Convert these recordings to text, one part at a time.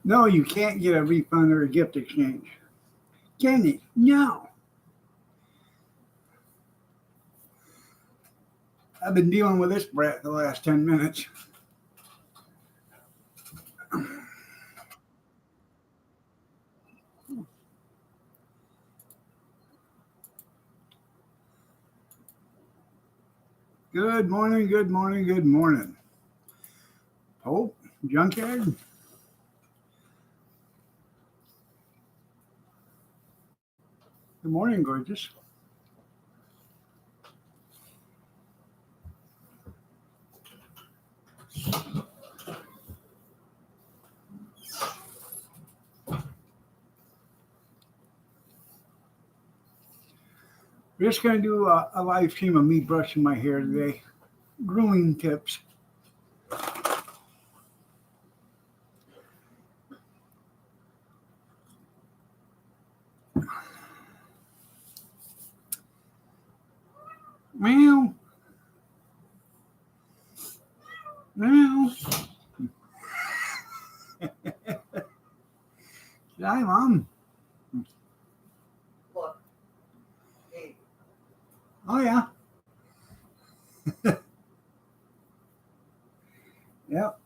No, you can't get a refund or a gift exchange. Can you? No. I've been dealing with this brat the last 10 minutes. Good morning, good morning, good morning. Hope, junkyard. Good morning, gorgeous. We're just going to do a live stream of me brushing my hair today. Grooming tips. Meow. Meow. Hi, Mom. Look. Hey. Oh, yeah. Yep.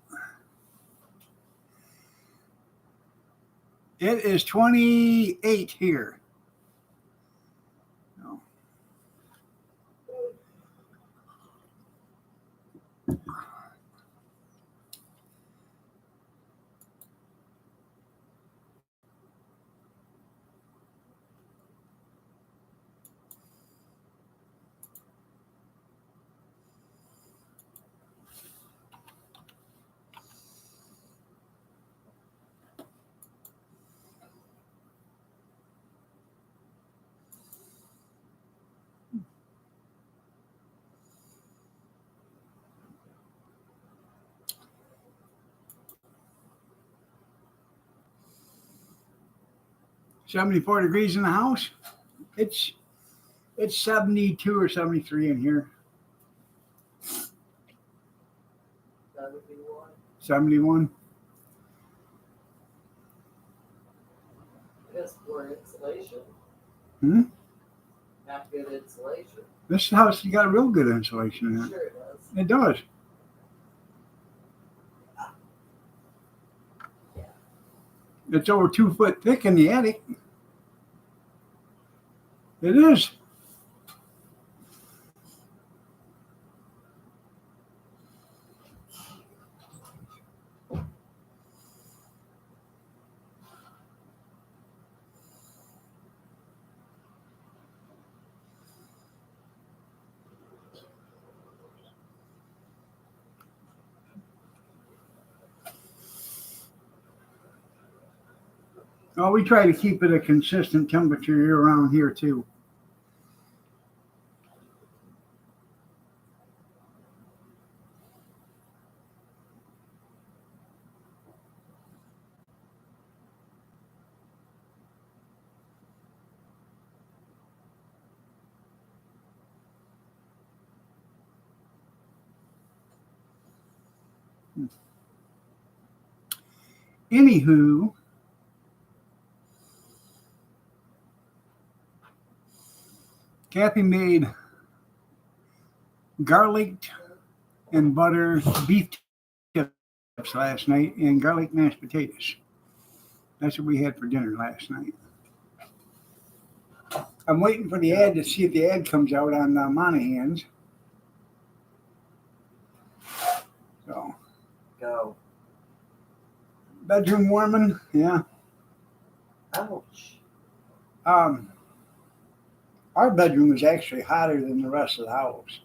It is 28 here. Oh. $74 degrees in the house. It's 72 or 73 in here. 71. It's poor insulation. Not good insulation. This house has got real good insulation in it. Sure it does. It does. Yeah. It's over 2 foot thick in the attic. It is. Well, we try to keep it a consistent temperature year around here too. Anywho, Kathy made garlic and butter beef tips last night and garlic mashed potatoes. That's what we had for dinner last night. I'm waiting for the ad to see if the ad comes out on Monahan's. So, Go. bedroom warming, yeah. Ouch. Our bedroom is actually hotter than the rest of the house.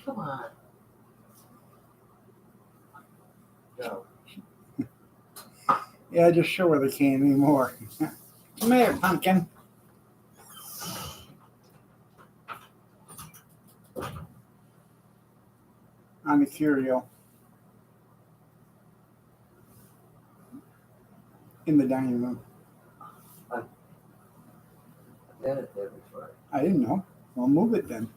Come on. Go. Yeah, just show her they can't anymore. Come here, pumpkin. On the curio. In the dining room. I've had it there before. I didn't know. Well, move it then.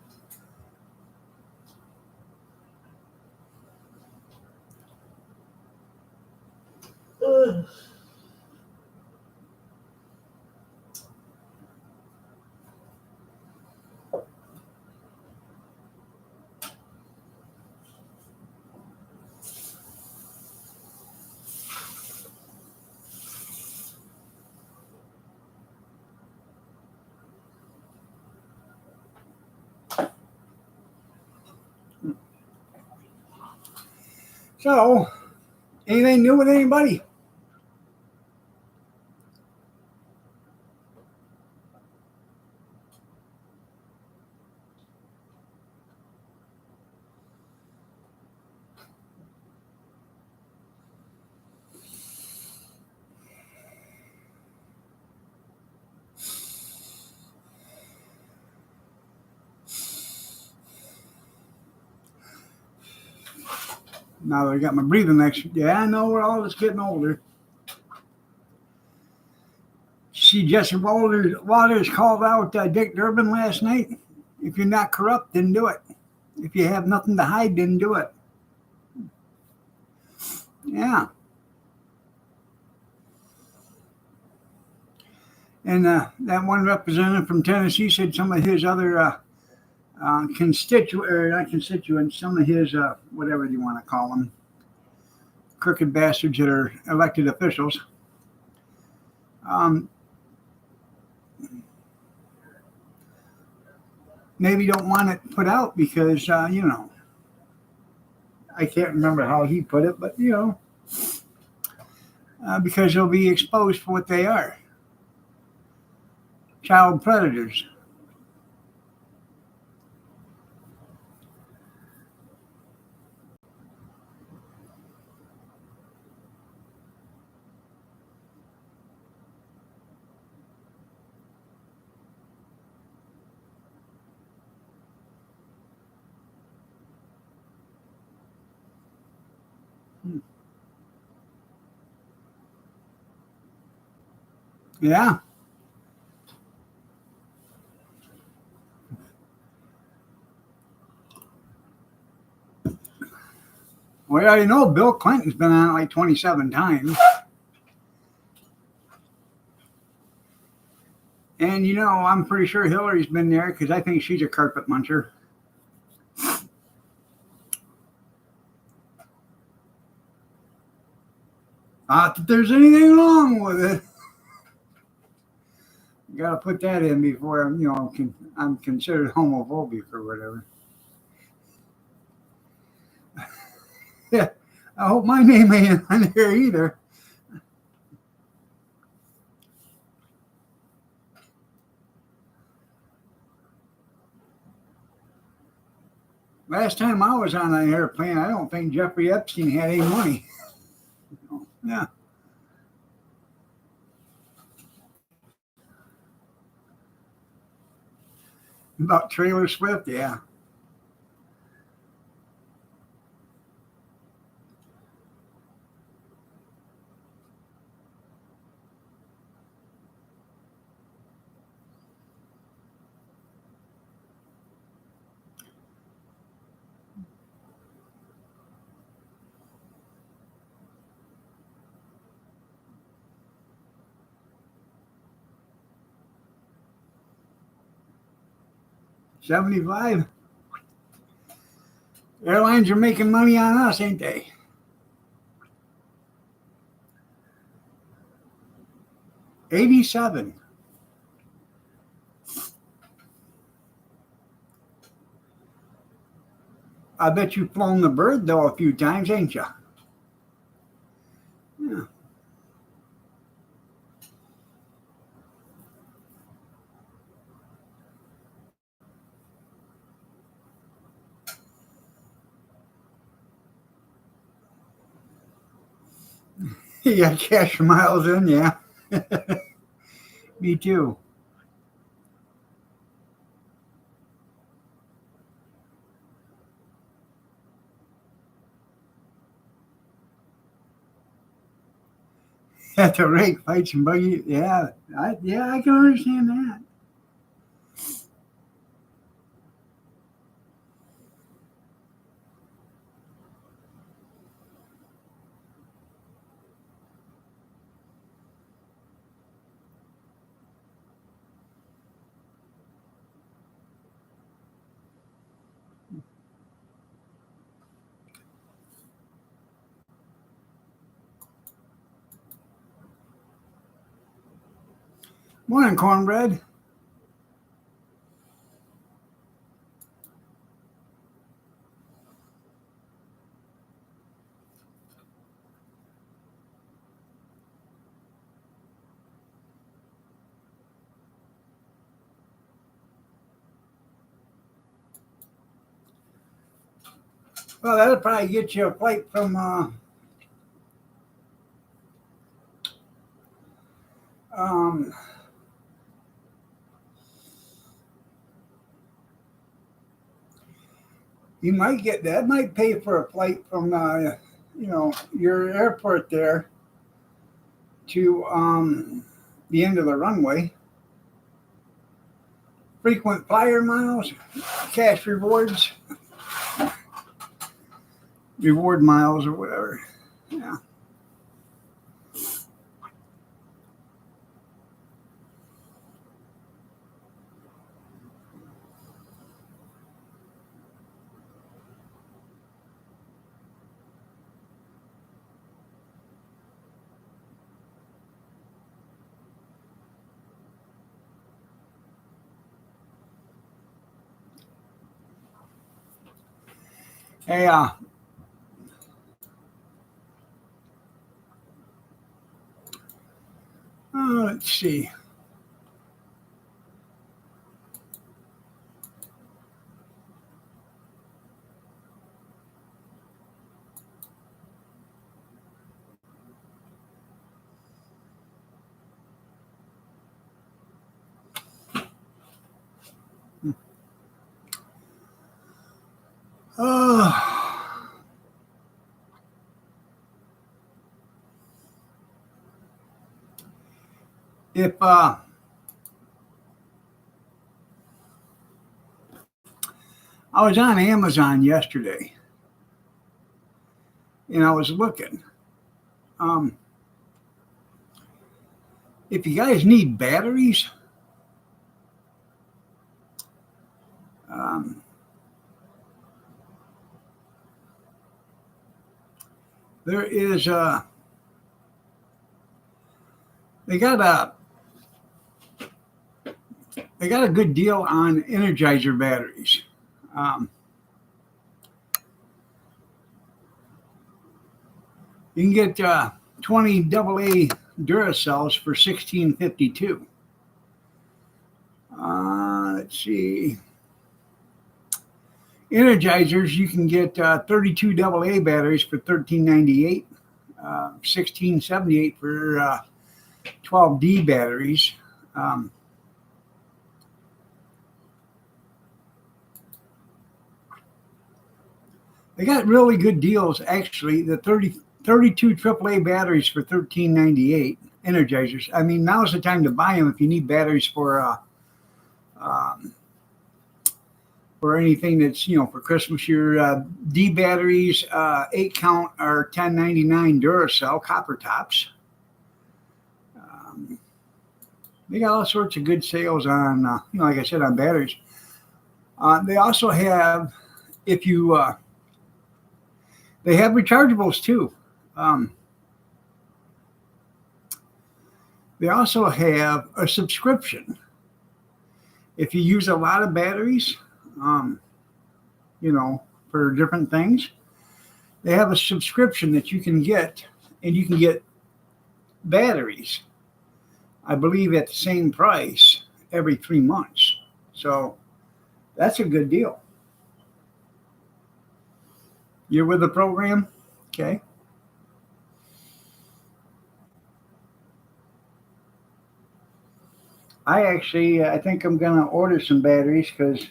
So, anything new with anybody? Now that I got my breathing next. Yeah, I know we're all just getting older. See, Jesse Waters called out Dick Durbin last night. If you're not corrupt, then do it. If you have nothing to hide, then do it. Yeah. And that one representative from Tennessee said some of his other not constituents, some of his, whatever you want to call them, crooked bastards that are elected officials, maybe don't want it put out because, I can't remember how he put it, but, because they'll be exposed for what they are, child predators. Yeah. Well, Bill Clinton's been on it like 27 times. And, I'm pretty sure Hillary's been there because I think she's a carpet muncher. Not that there's anything wrong with it. You got to put that in before I'm considered homophobic or whatever. Yeah, I hope my name ain't on there either. Last time I was on an airplane, I don't think Jeffrey Epstein had any money. Yeah. About Taylor Swift, yeah. $75. Airlines are making money on us, ain't they? $87. I bet you've flown the bird though a few times, ain't you? Yeah. You got cash miles in, yeah. Me too. At the rake, fights and buggy. Yeah, I can understand that. Morning, cornbread. Well, that'll probably get you a flight from um, you might get that. Might pay for a flight from your airport there to the end of the runway. Frequent flyer miles, cash rewards, reward miles or whatever. Yeah. Hey, let's see. Oh, if I was on Amazon yesterday and I was looking. Um, if you guys need batteries, um, there is they got a good deal on Energizer batteries. Um, you can get 20 AA Duracells for $16.52. Let's see. Energizers, you can get 32 AA batteries for $13.98, $16.78 for 12D batteries. They got really good deals, actually. The 32 AAA batteries for $13.98. Energizers. I mean, now's the time to buy them if you need batteries for anything that's for Christmas. Your D batteries, 8 count, are $10.99 Duracell copper tops. They got all sorts of good sales on like I said, on batteries. They also have, if you they have rechargeables too. They also have a subscription. If you use a lot of batteries, for different things, they have a subscription that you can get, and you can get batteries, I believe, at the same price every 3 months. So that's a good deal. You're with the program? Okay. I think I'm going to order some batteries because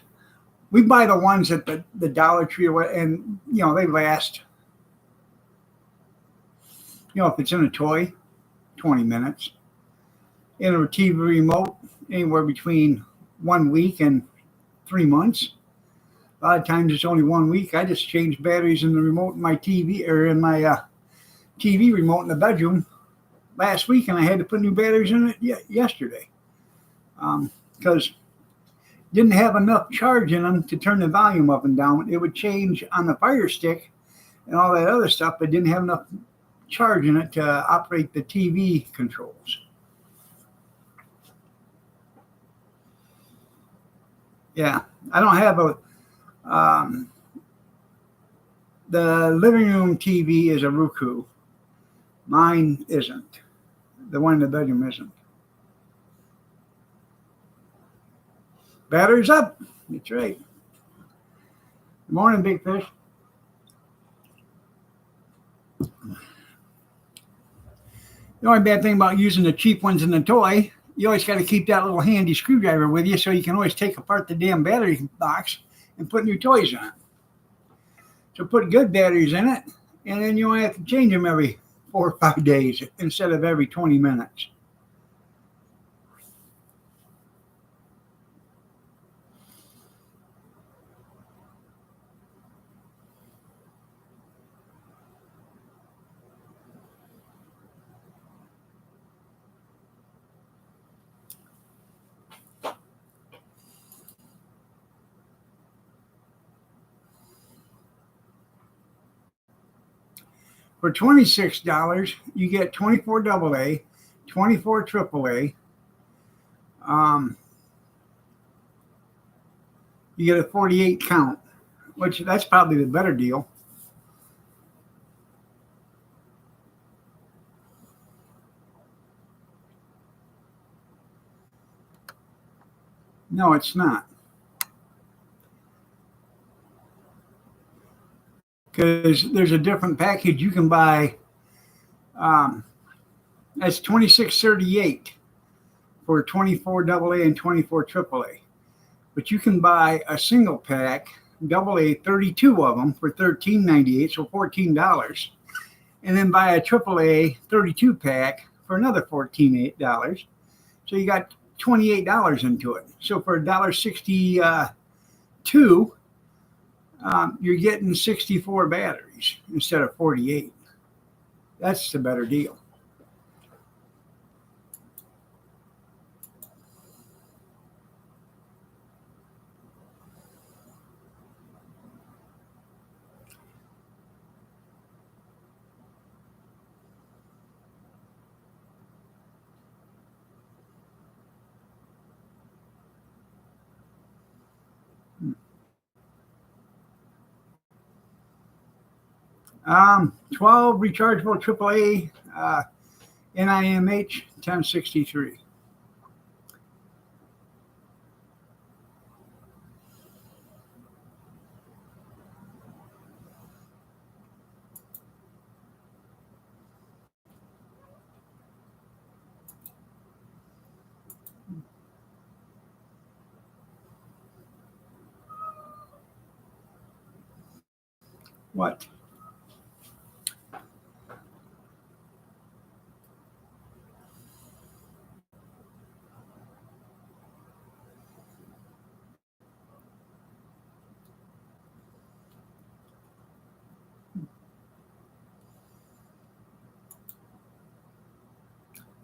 we buy the ones at the Dollar Tree or what, and they last. If it's in a toy, 20 minutes. In a TV remote, anywhere between 1 week and 3 months. A lot of times it's only 1 week. I just changed batteries in the remote in my TV, or in my TV remote in the bedroom last week, and I had to put new batteries in it yesterday because didn't have enough charge in them to turn the volume up and down. It would change on the Fire Stick and all that other stuff, but didn't have enough charge in it to operate the TV controls. Yeah, I don't have the living room TV is a Roku. Mine isn't. The one in the bedroom isn't. Battery's up. That's right. Good morning, Big Fish. The only bad thing about using the cheap ones in the toy, you always got to keep that little handy screwdriver with you so you can always take apart the damn battery box and put new toys in it. So put good batteries in it, and then you only have to change them every 4 or 5 days instead of every 20 minutes. For $26, you get 24 AA, 24 AAA. You get a 48 count, which that's probably the better deal. No, it's not. Because there's a different package you can buy. That's $26.38 for 24 AA and 24 AAA. But you can buy a single pack, AA, 32 of them for $13.98, so $14. And then buy a AAA 32 pack for another $14. So you got $28 into it. So for $1.62, you're getting 64 batteries instead of 48. That's the better deal. Um, 12 rechargeable AAA NIMH 1063. What?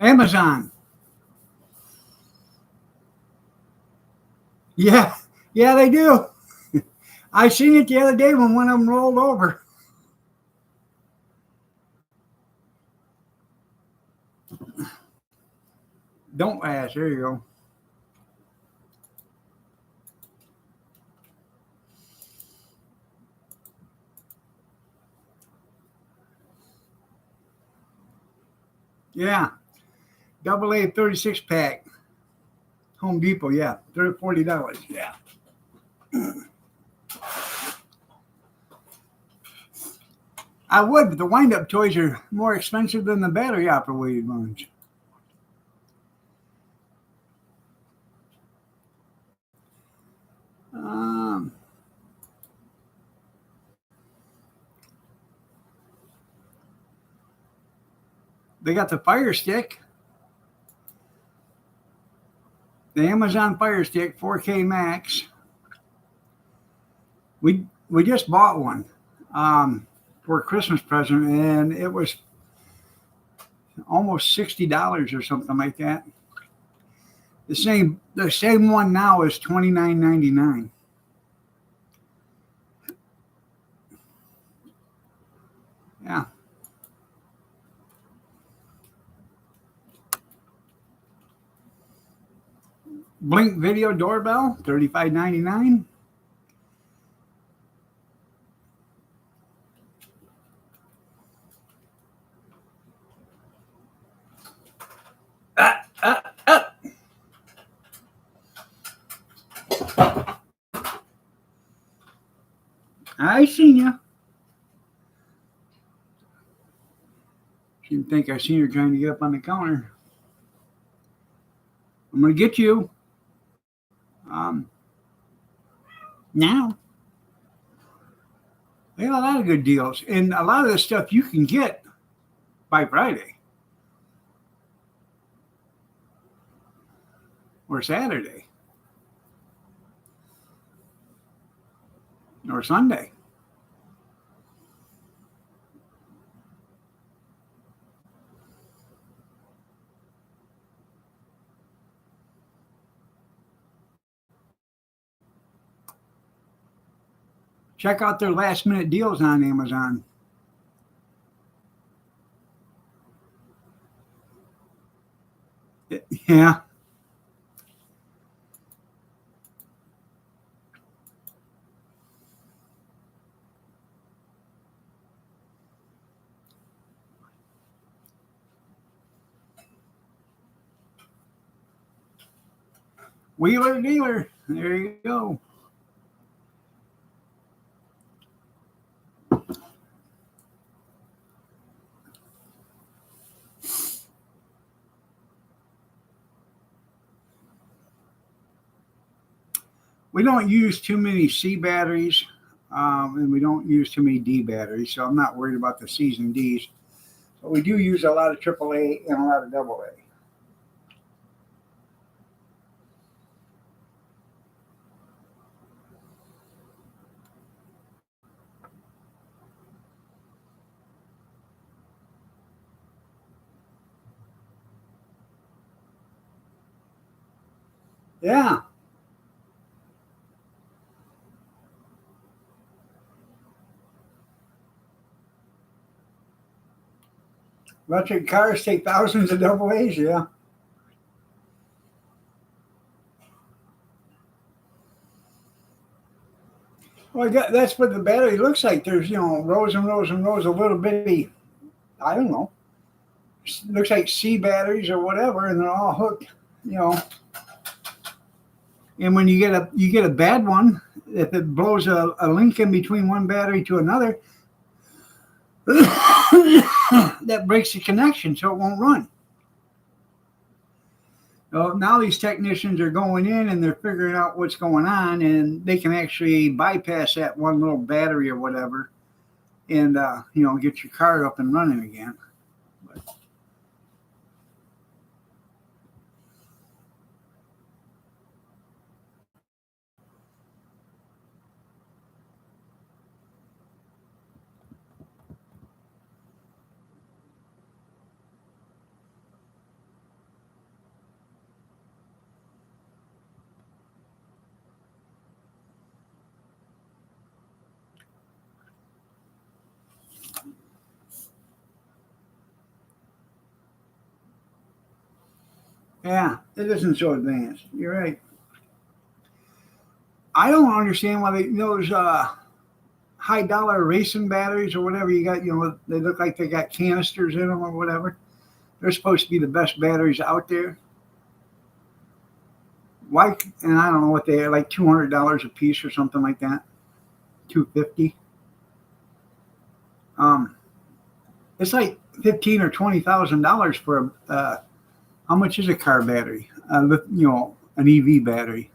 Amazon. Yeah, yeah, they do. I seen it the other day when one of them rolled over. Don't ask. There you go. Yeah, AA 36 pack. Home Depot. Yeah, $40. Yeah. I would, but the wind-up toys are more expensive than the battery-operated ones. They got the Fire Stick, the Amazon Fire Stick 4K Max. We just bought one for a Christmas present, and it was almost $60 or something like that. The same one now is $29.99. Yeah. Blink video doorbell, $35.99. I seen you. Didn't think I seen her trying to get up on the counter. I'm going to get you. Now. They got a lot of good deals. And a lot of this stuff you can get by Friday or Saturday or Sunday. Check out their last minute deals on Amazon. Yeah. Wheeler dealer. There you go. We don't use too many C batteries, and we don't use too many D batteries, so I'm not worried about the C's and D's. But we do use a lot of AAA and a lot of AA. Yeah. Electric cars take thousands of AA's, yeah. Well, that's what the battery looks like. There's, rows and rows and rows of little bitty, I don't know, looks like C batteries or whatever, and they're all hooked. And when you get a bad one, if it blows a link in between one battery to another, that breaks the connection, so it won't run. So now these technicians are going in and they're figuring out what's going on, and they can actually bypass that one little battery or whatever, and get your car up and running again. But, yeah, it isn't so advanced. You're right. I don't understand why those high dollar racing batteries or whatever you got. They look like they got canisters in them or whatever. They're supposed to be the best batteries out there. Why? And I don't know what they are, like $200 a piece or something like that. $250. It's like $15,000 or $20,000 for how much is a car battery? An EV battery.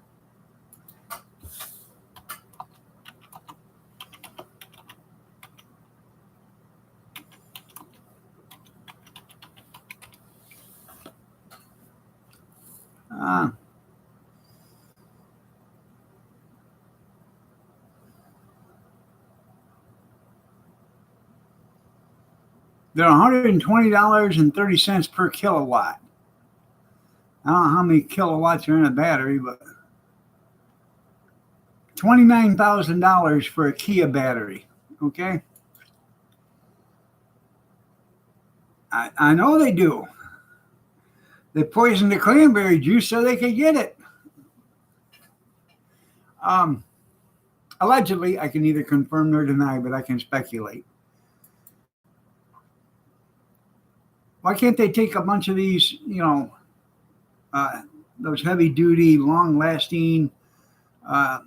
They're $120.30 per kilowatt. I don't know how many kilowatts are in a battery, but $29,000 for a Kia battery. Okay. I know they do. They poisoned the cranberry juice so they could get it. Allegedly, I can neither confirm nor deny, but I can speculate. Why can't they take a bunch of these, those heavy duty, long lasting, high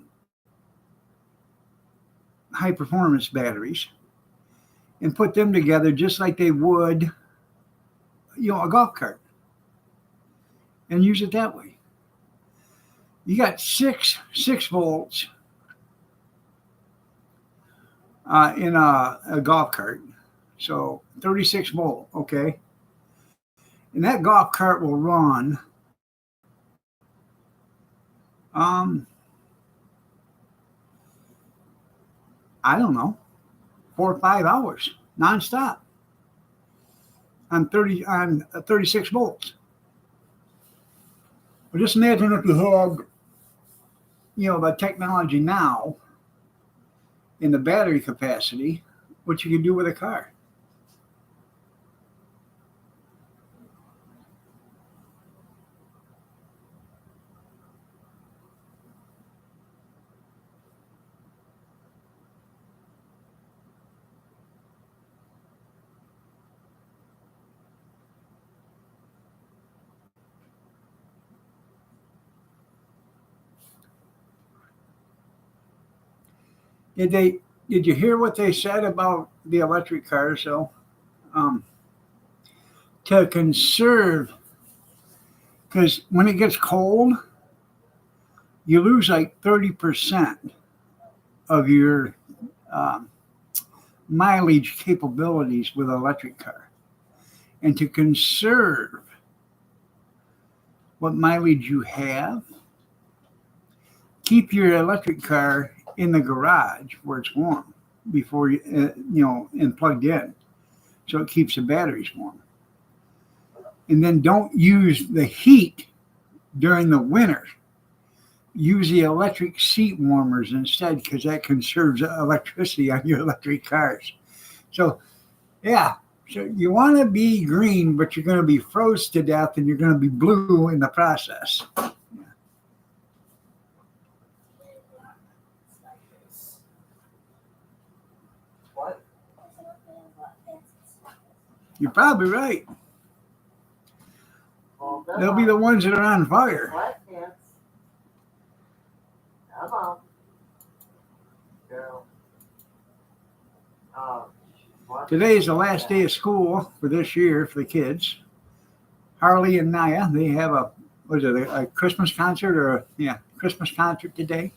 performance batteries and put them together just like they would a golf cart and use it that way. You got six volts in a golf cart, so 36 volt. Okay, and that golf cart will run. I don't know, 4 or 5 hours nonstop on 36 volts. But just imagine if you had, the technology now in the battery capacity, what you could do with a car. Did you hear what they said about the electric cars though? To conserve, because when it gets cold, you lose like 30% of your mileage capabilities with an electric car. And to conserve what mileage you have, keep your electric car in the garage where it's warm before and plugged in, so it keeps the batteries warm. And then don't use the heat during the winter. Use the electric seat warmers instead, because that conserves electricity on your electric cars. So, yeah. So you want to be green, but you're going to be froze to death, and you're going to be blue in the process. What? You're probably right. Well, They'll be the ones that are on fire. Sweatpants. Come on. Girl. Today is the last day of school for this year for the kids. Harley and Naya, they have a Christmas concert or Christmas concert today.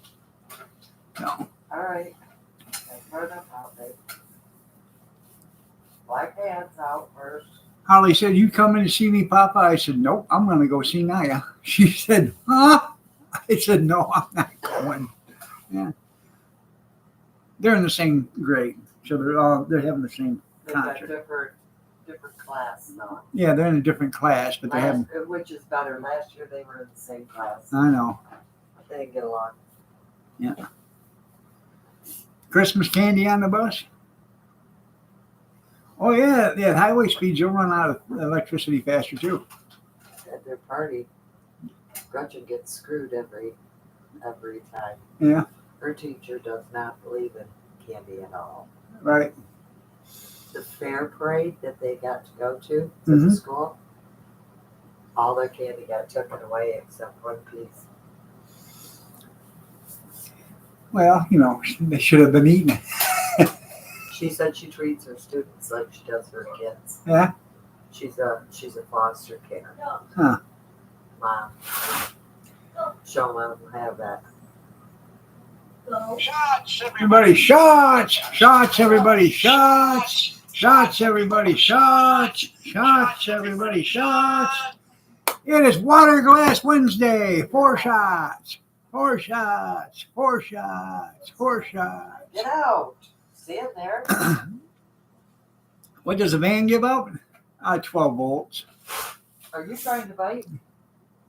No. All right. Turn them out, babe. Black pants out first. Harley said, "You coming to see me, Papa?" I said, "Nope, I'm going to go see Naya." She said, "Huh?" I said, "No, I'm not going." Yeah. They're in the same grade, so they're having the same They've got concert. different class now. Yeah, they're in a different class, but they haven't. Which is better. Last year they were in the same class. I know. They didn't get along. Yeah. Christmas candy on the bus? Oh yeah, yeah. Highway speeds, you'll run out of electricity faster too. At their party, Gretchen gets screwed every time. Yeah. Her teacher does not believe in candy at all. Right. The fair parade that they got to go to the school, all their candy got taken away except one piece. Well, they should have been eating it. She said she treats her students like she does her kids. Yeah. She's a foster care. Huh. Mom. She'll let them have that. Shots, everybody! Shots! Shots, everybody! Shots! Shots, everybody! Shots! Shots, everybody! Shots! It is Water Glass Wednesday. 4 shots. 4 shots. 4 shots. 4 shots. Get out! Stand there. What does the van give out? 12 volts. Are you trying to bite?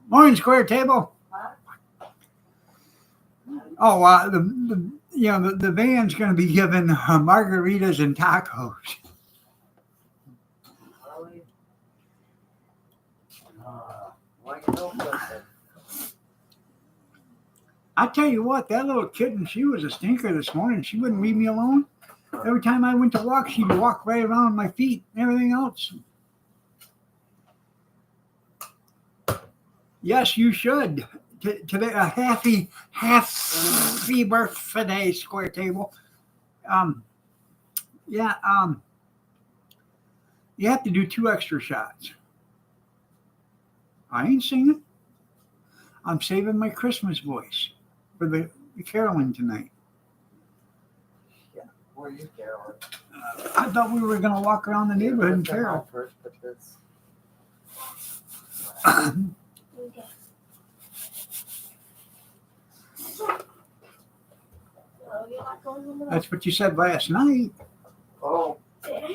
Morning, Square Table. Huh? Oh, the van's going to be giving margaritas and tacos. Really? Why you don't listen? I tell you what, that little kitten, she was a stinker this morning. She wouldn't leave me alone. Every time I went to walk, she'd walk right around my feet and everything else. Yes, you should. Today, a happy birthday, Square Table. You have to do 2 extra shots. I ain't singing. I'm saving my Christmas voice for the caroling tonight. Where are you, Carolyn? I thought we were going to walk around the neighborhood and carol. First, but this. Okay. Oh, you're not going home That's what you said last night. Oh, Yeah.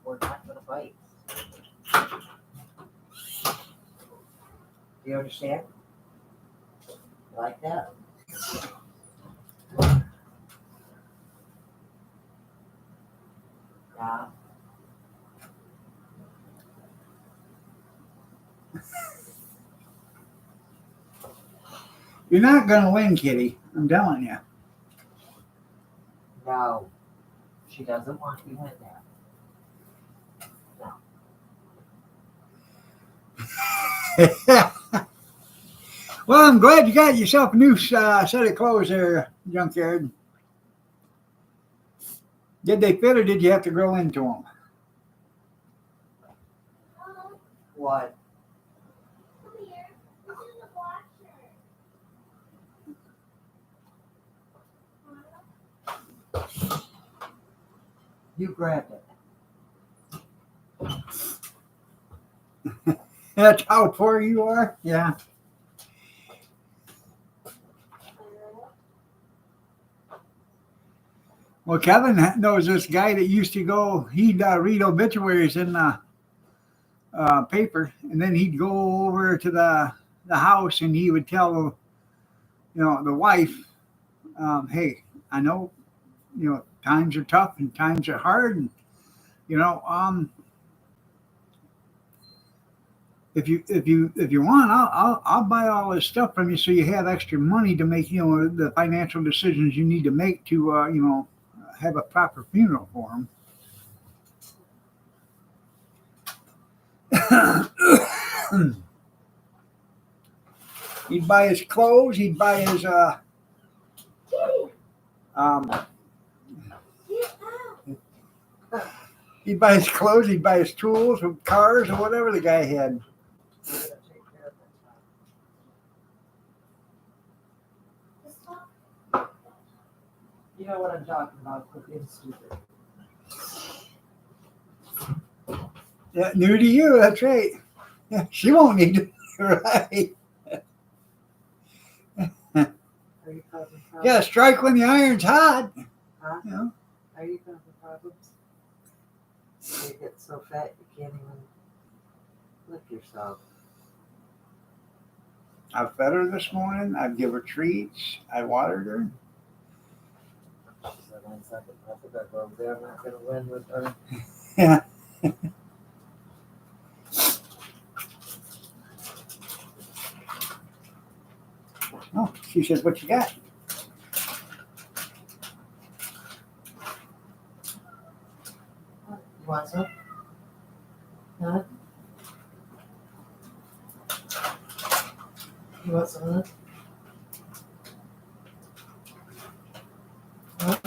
we're not gonna bite. Do you understand? Like that? Yeah. You're not going to win, Kitty. I'm telling you. No, she doesn't want you in there. Well, I'm glad you got yourself a new set of clothes there, Junkyard. Did they fit or did you have to grow into them? What? Come here. This is a black shirt. You grabbed it. That's how poor you are? Yeah. Well, Kevin knows this guy that used to go, he'd read obituaries in the paper, and then he'd go over to the house and he would tell, the wife, hey, I know, times are tough and times are hard, and if you want, I'll buy all this stuff from you so you have extra money to make the financial decisions you need to make to have a proper funeral for him. He'd buy his clothes. He'd buy his he'd buy his clothes. He'd buy his tools, or cars, or whatever the guy had. You know what I'm talking about, quit being stupid. Yeah, new to you. That's right. Yeah, she won't need to. Right. Are you causing problems? Yeah, strike when the iron's hot. Huh? You know? Are you causing problems? You get so fat you can't even lift yourself. I fed her this morning. I give her treats. I watered her. She said, I think I go over there. I'm not going to win with her. Yeah. Oh, she says, what you got? You want some? Huh? You want some of this? Huh?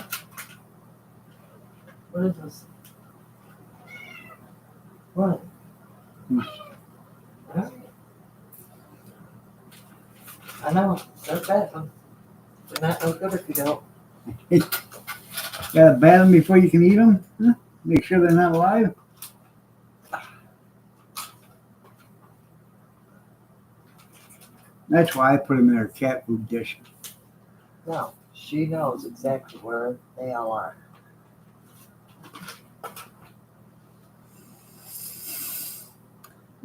What is this? What? Huh? I know, they're bad. They're not no good if you don't. Gotta bat them before you can eat them? Huh? Make sure they're not alive? That's why I put them in her cat food dish. No, she knows exactly where they all are.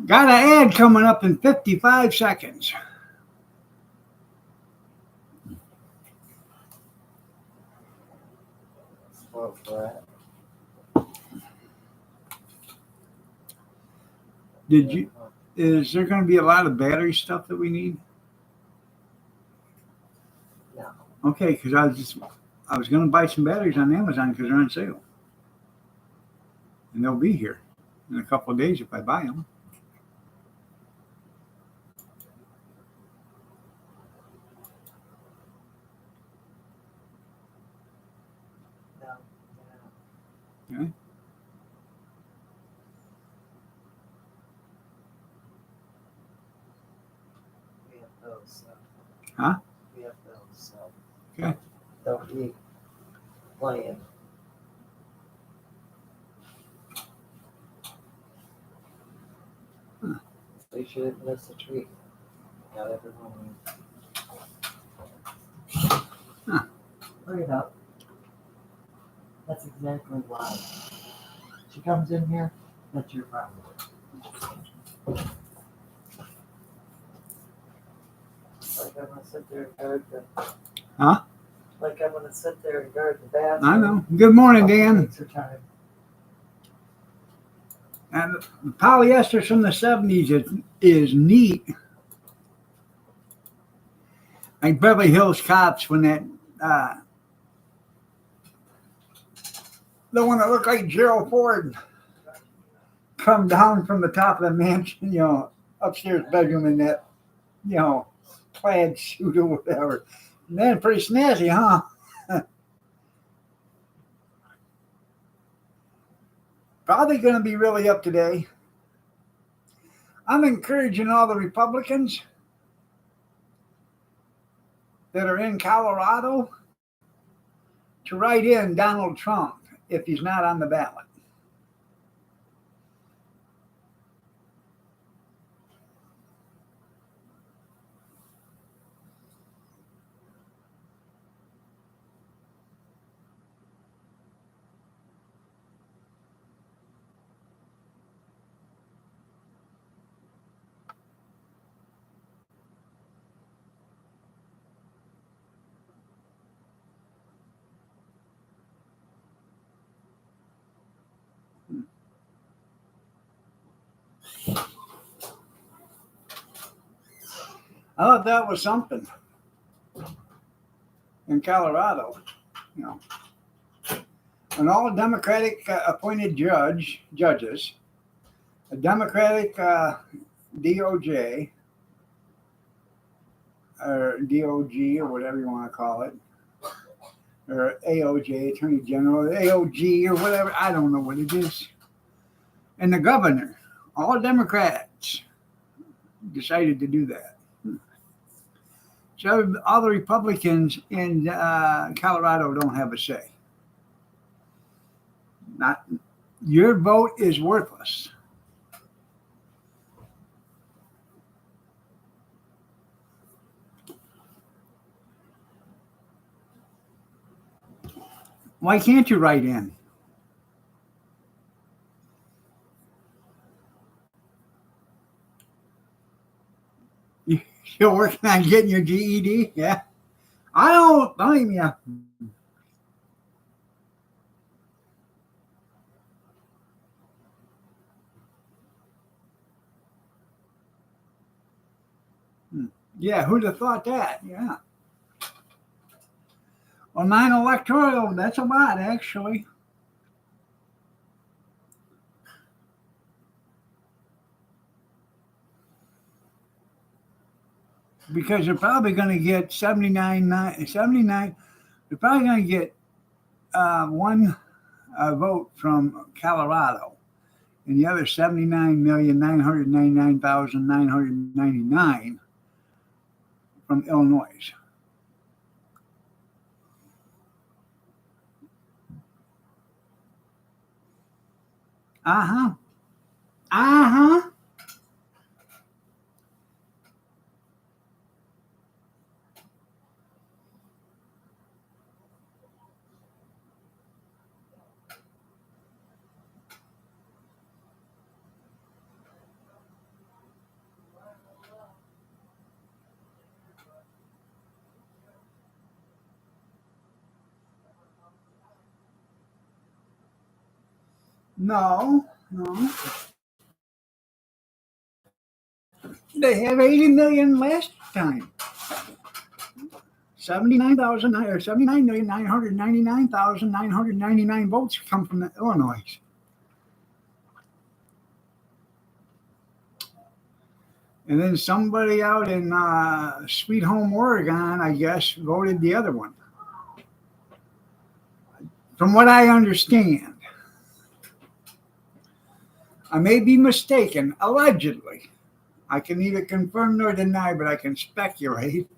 Got an ad coming up in 55 seconds. Spoiled for it. Is there going to be a lot of battery stuff that we need? No. Okay, because I was going to buy some batteries on Amazon because they're on sale. And they'll be here in a couple of days if I buy them. No. Okay. Huh? We have bills, so. Okay. Don't be playing. Huh. They shouldn't miss a treat. Got everyone. Huh. Look it up. That's exactly why. She comes in here, that's your problem. Like I'm gonna sit there and guard the. Huh? Like I'm gonna sit there and guard the bathroom. I know. Good morning, Dan. Takes her time. And the polyester from the 70s is neat. Like Beverly Hills Cops when that the one that looked like Gerald Ford come down from the top of the mansion, upstairs bedroom in that, plaid suit or whatever. Man, pretty snazzy, huh? Probably going to be really up today. I'm encouraging all the Republicans that are in Colorado to write in Donald Trump if he's not on the ballot. I thought that was something in Colorado, and all Democratic appointed judges, a Democratic DOJ or DOG or whatever you want to call it, or AOJ, Attorney General, AOG or whatever, I don't know what it is, and the governor, all Democrats decided to do that. So all the Republicans in Colorado don't have a say. Not your vote is worthless. Why can't you write in? You're working on getting your GED? Yeah. I don't blame you. Yeah, who'd have thought that? Yeah. Well, 9 electoral, that's a lot, actually. Because you're probably going to get 79. You're probably going to get one vote from Colorado, and the other 79,999,999 from Illinois. Uh-huh. Uh-huh. No. They have 80 million last time. 79,000 or 79,999,999 votes come from Illinois. And then somebody out in Sweet Home, Oregon, I guess, voted the other one. From what I understand. I may be mistaken, allegedly. I can neither confirm nor deny, but I can speculate.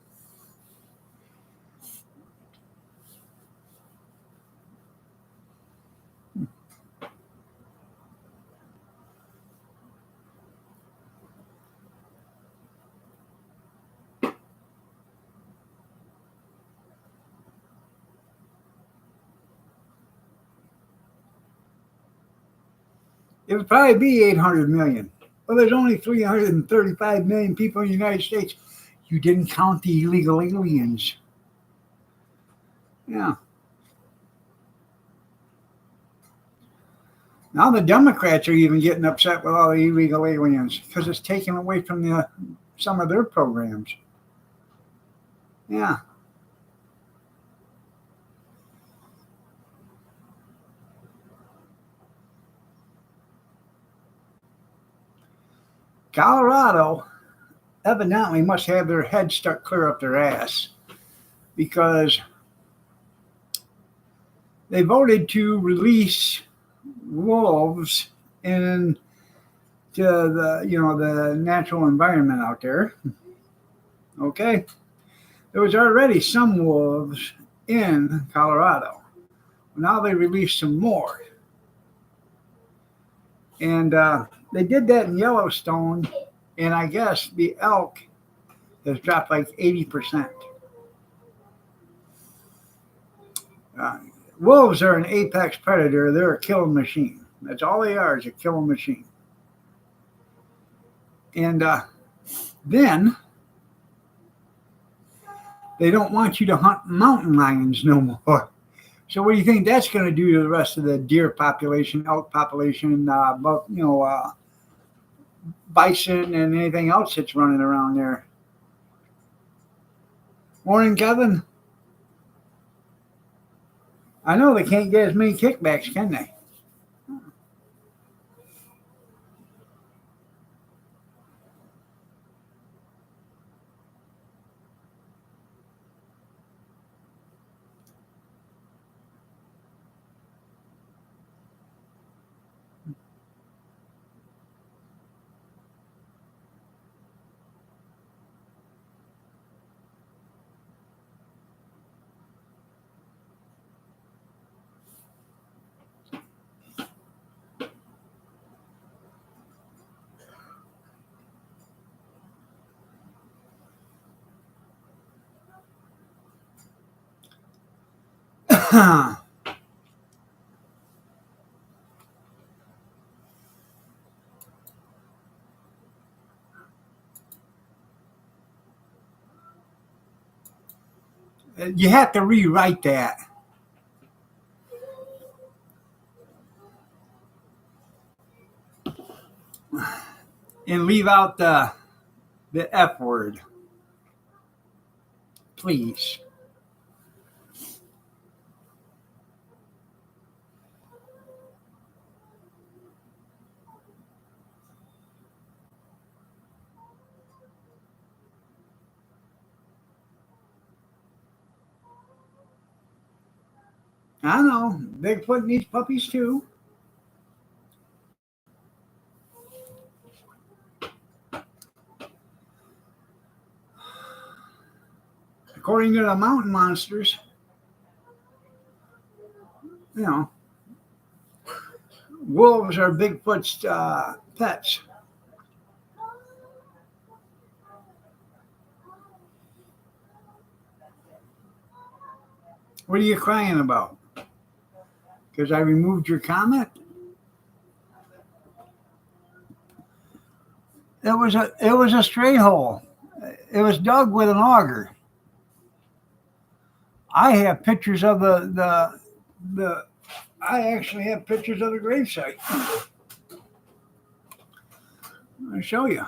It would probably be 800 million. Well, there's only 335 million people in the United States. You didn't count the illegal aliens. Yeah. Now the Democrats are even getting upset with all the illegal aliens because it's taken away from some of their programs. Yeah. Colorado evidently must have their head stuck clear up their ass because they voted to release wolves into the natural environment out there. Okay, there was already some wolves in Colorado. Now they released some more, and they did that in Yellowstone, and I guess the elk has dropped like 80%. Wolves are an apex predator. They're a killing machine. That's all they are, is a killing machine. And then they don't want you to hunt mountain lions no more. So what do you think that's going to do to the rest of the deer population, elk population, bison, and anything else that's running around there? Morning, Kevin. I know they can't get as many kickbacks, can they? You have to rewrite that. And leave out the F word. Please. I know. Bigfoot needs puppies too. According to the mountain monsters, wolves are Bigfoot's pets. What are you crying about? Because I removed your comment? It was a straight hole. It was dug with an auger. I have pictures of I actually have pictures of the gravesite. I'll show you.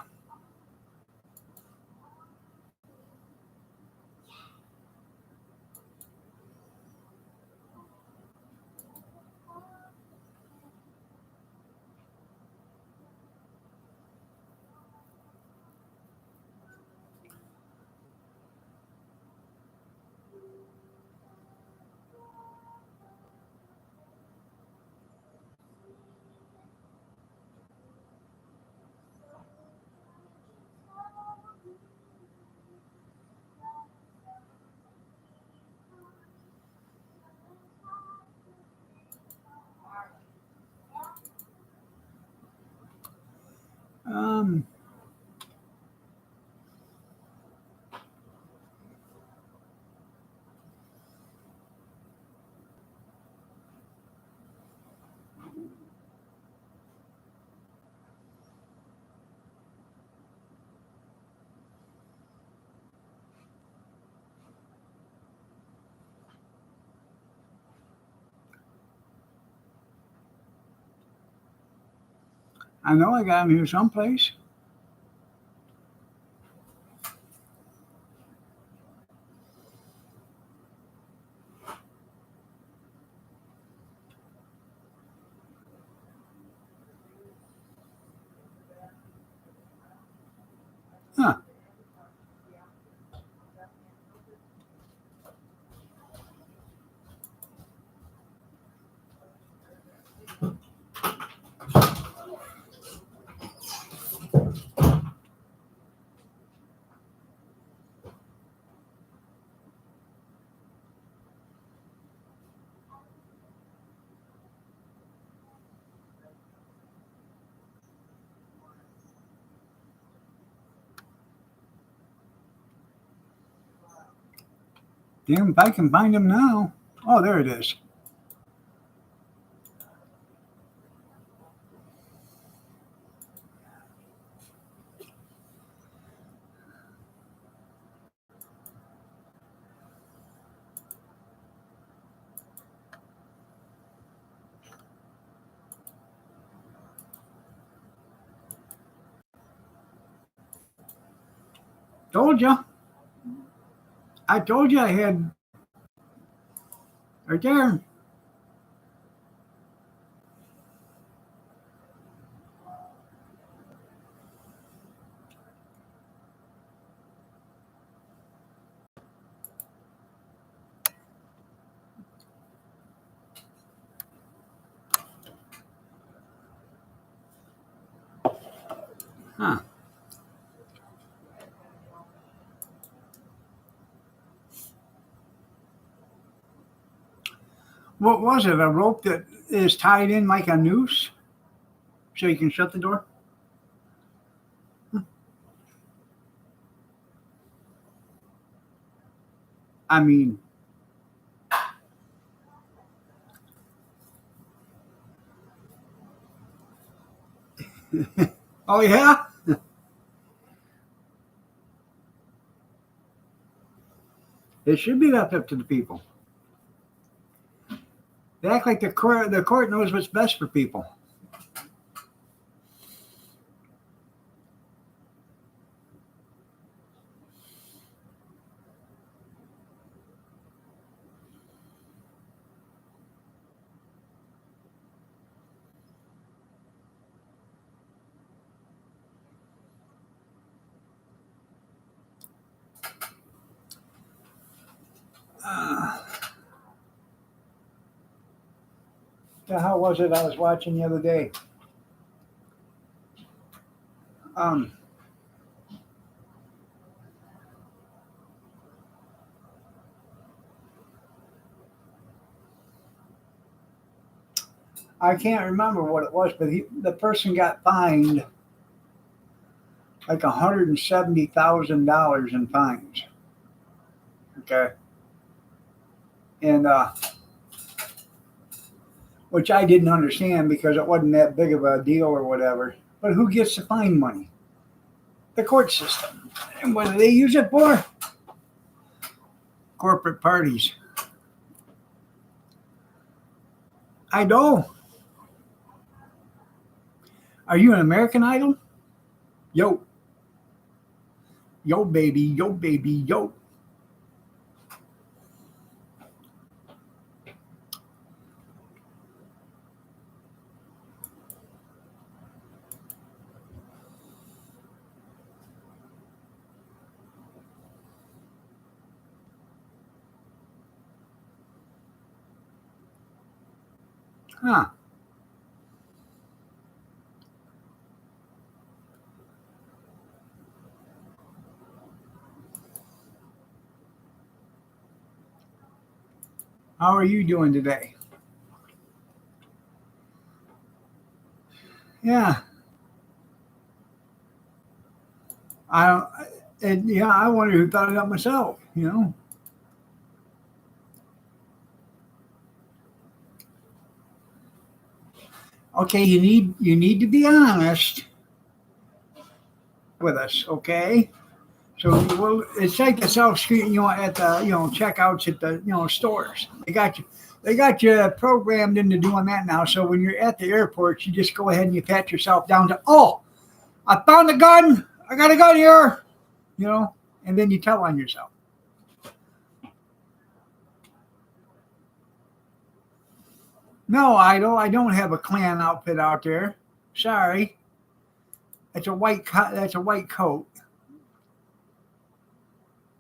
Um, I know I got them here someplace. Huh. Damn, if I can find them now. Oh, there it is. Told you. I told you I had right there. Huh. What was it? A rope that is tied in like a noose so you can shut the door? I mean, oh yeah? It should be left up to the people. They act like the court knows what's best for people. The hell was it I was watching the other day? Um, I can't remember what it was, but the person got fined like $170,000 in fines. Okay, and which I didn't understand because it wasn't that big of a deal or whatever. But who gets the fine money? The court system. And what do they use it for? Corporate parties. I know. Are you an American Idol? Yo. Yo, baby. Yo, baby. Yo. Huh. How are you doing today? Yeah. I and yeah, I wonder who thought it up myself, you know. Okay, you need to be honest with us, okay? So, well, it's like the self screen, at the, checkouts at the, stores. They got you programmed into doing that now. So when you're at the airport, you just go ahead and you pat yourself down to, oh, I found a gun. I got a gun here, and then you tell on yourself. No, Idol, I don't have a Klan outfit out there. Sorry. That's a white coat.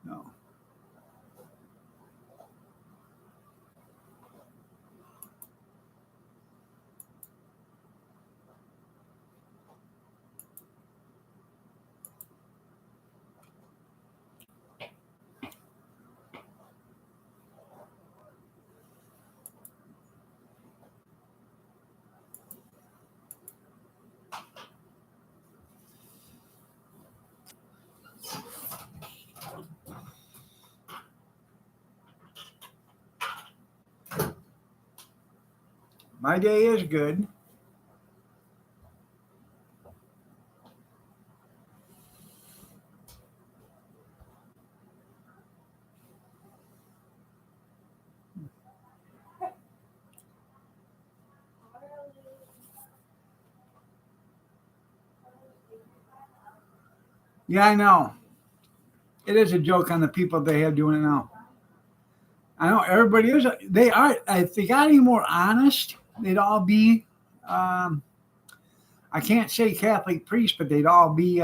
No. My day is good. Yeah, I know. It is a joke on the people they have doing it now. I know everybody is. They are. If they got any more honest, they'd all be. I can't say Catholic priests, but they'd all be,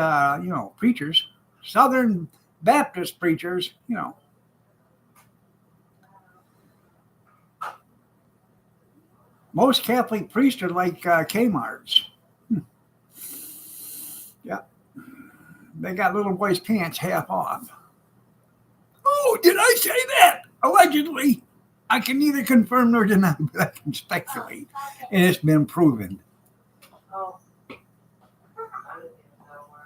preachers, Southern Baptist preachers. Most Catholic priests are like Kmart's. Yeah, they got little boys' pants half off. Oh, did I say that? Allegedly. I can neither confirm nor deny, but I can speculate. And it's been proven. Oh. I didn't even know where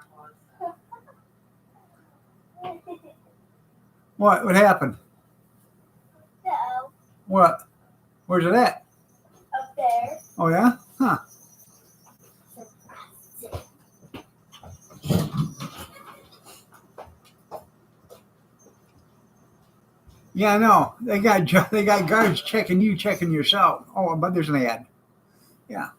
it was. What happened? So, What? Where's it at? up there. Oh, yeah? Huh. Yeah, I know. They got guards checking you, checking yourself. Oh, but there's an ad. Yeah.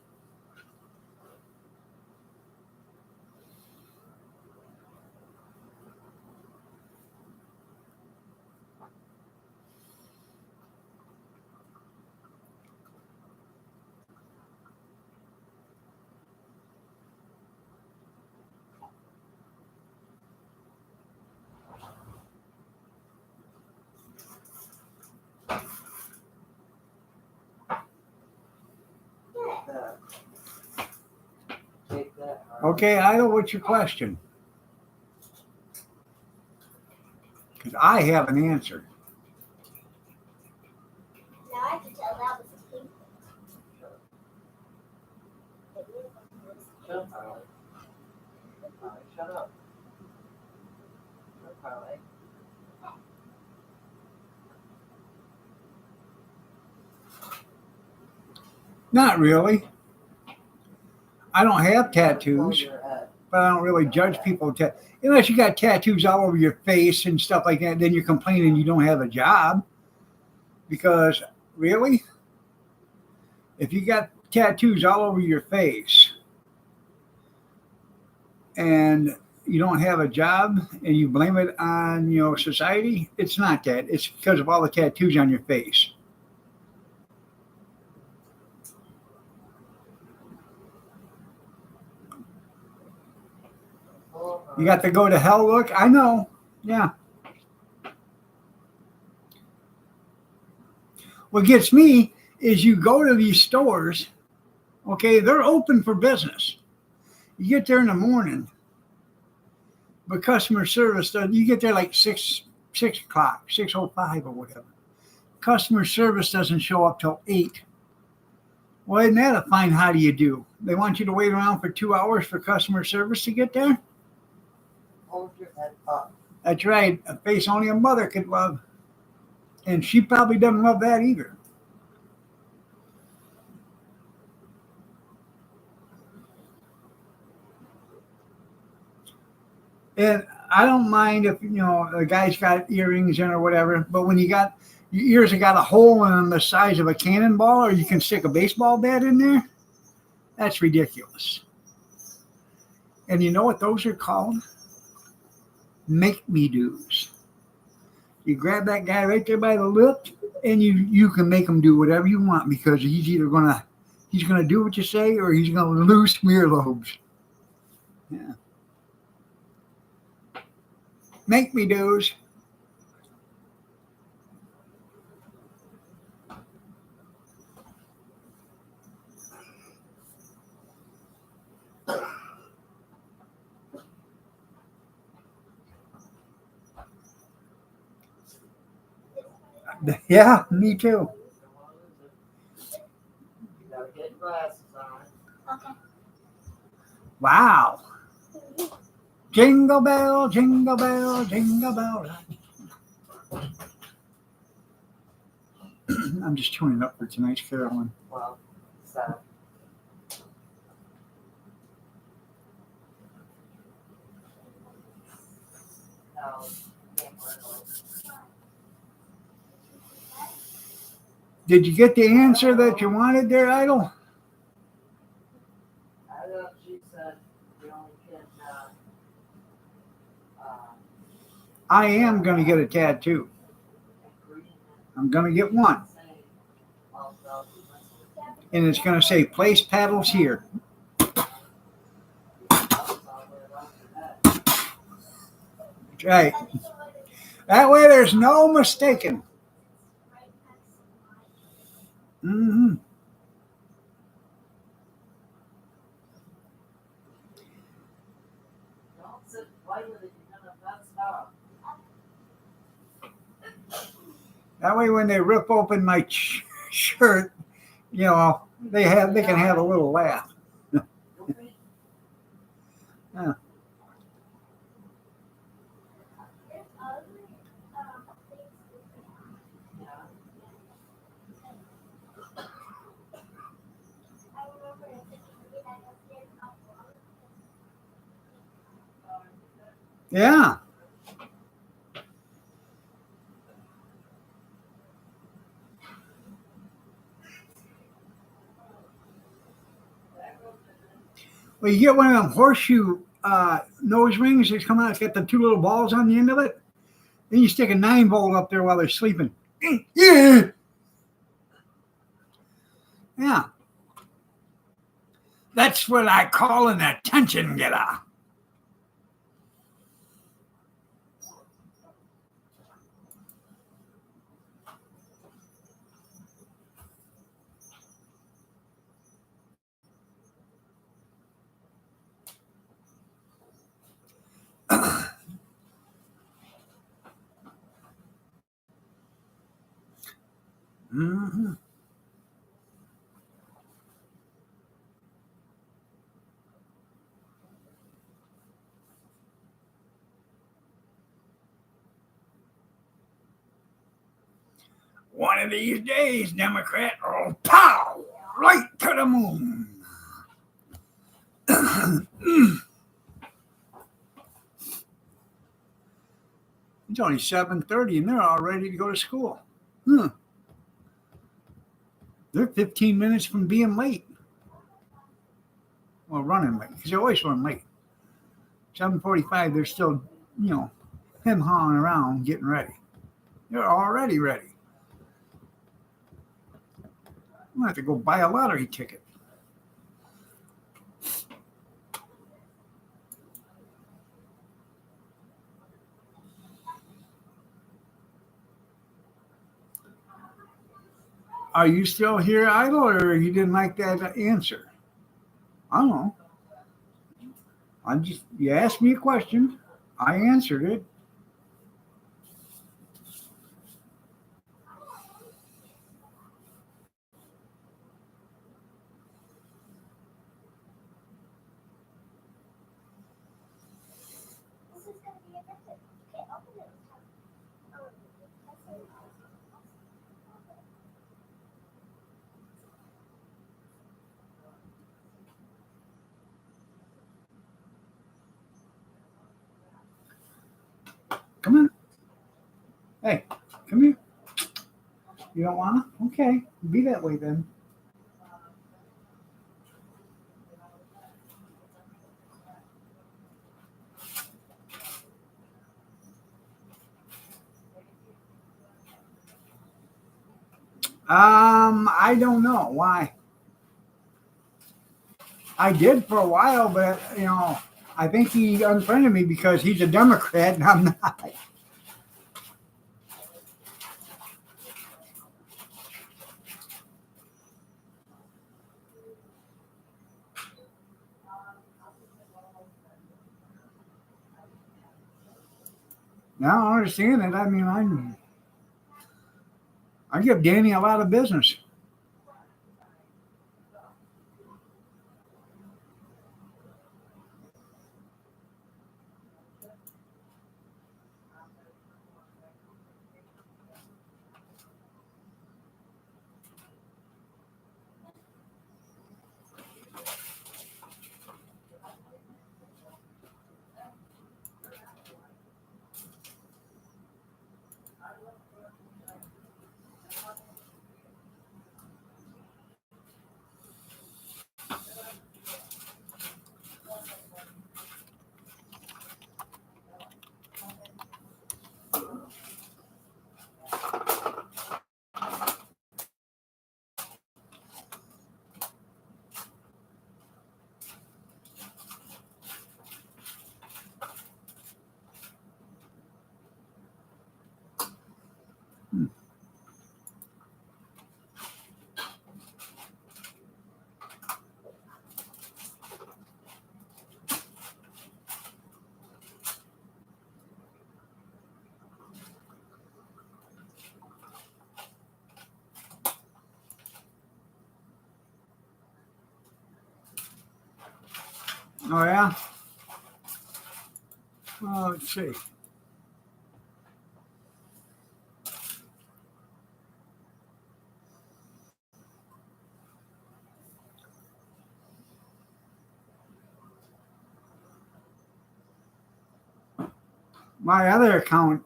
Take that. Okay, Ida, what's your question? Because I have an answer. Now I can tell that was a pink. Shut up, Harley. Harley, shut up. Shut up, Harley. Not really. I don't have Hold tattoos, your head. but I don't really judge people. Unless you got tattoos all over your face and stuff like that, then you're complaining you don't have a job. Because, really? If you got tattoos all over your face and you don't have a job and you blame it on, society, it's not that. It's because of all the tattoos on your face. You got to go to hell look? I know. Yeah. What gets me is you go to these stores, okay, they're open for business. You get there in the morning, but customer service, you get there like 6 o'clock, 6:05 or whatever. Customer service doesn't show up till 8. Well, isn't that a fine how do you do? They want you to wait around for 2 hours for customer service to get there? Hold your head up. That's right. A face only a mother could love. And she probably doesn't love that either. And I don't mind if the guy's got earrings in or whatever, but when you got your ears have got a hole in them the size of a cannonball, or you can stick a baseball bat in there, that's ridiculous. And you know what those are called? Make me do's. You grab that guy right there by the lip, and you can make him do whatever you want because he's gonna do what you say, or he's gonna lose some earlobes. Yeah. Make me do's. Yeah, me too. You gotta get your glasses on. Okay. Wow. Jingle bell, jingle bell, jingle bell. I'm just tuning up for tonight's Carolyn. Well, so. No, can't wear those. Did you get the answer that you wanted there, Idol? I thought she said you only can, I am going to get a tattoo. agree I'm going to get one. and say, also, And it's going to say, place paddles here. That's right. That way there's no mistaking. Mm-hmm. Don't sit play with it, you're gonna mess up. That way when they rip open my shirt, they can have a little laugh. Yeah. Yeah. Well, you get one of them horseshoe nose rings that come out. It's got the two little balls on the end of it. Then you stick a 9-volt up there while they're sleeping. Yeah. Yeah. That's what I call an attention getter. Mm-hmm. One of these days, Democrat, oh, pow, right to the moon. It's only 7:30 and they're all ready to go to school. They're 15 minutes from being late. Well, running late, because they always run late. 7:45, they're still, him-hawing around getting ready. They're already ready. I'm going to have to go buy a lottery ticket. Are you still here, Idol, or you didn't like that answer? I don't know. You asked me a question. I answered it. Come on. Hey, come here. You don't want to? Okay. Be that way then. I don't know why. I did for a while, but I think he unfriended me because he's a Democrat and I'm not. Now I understand it. I mean, I give Danny a lot of business. Oh yeah. Well, let's see. My other account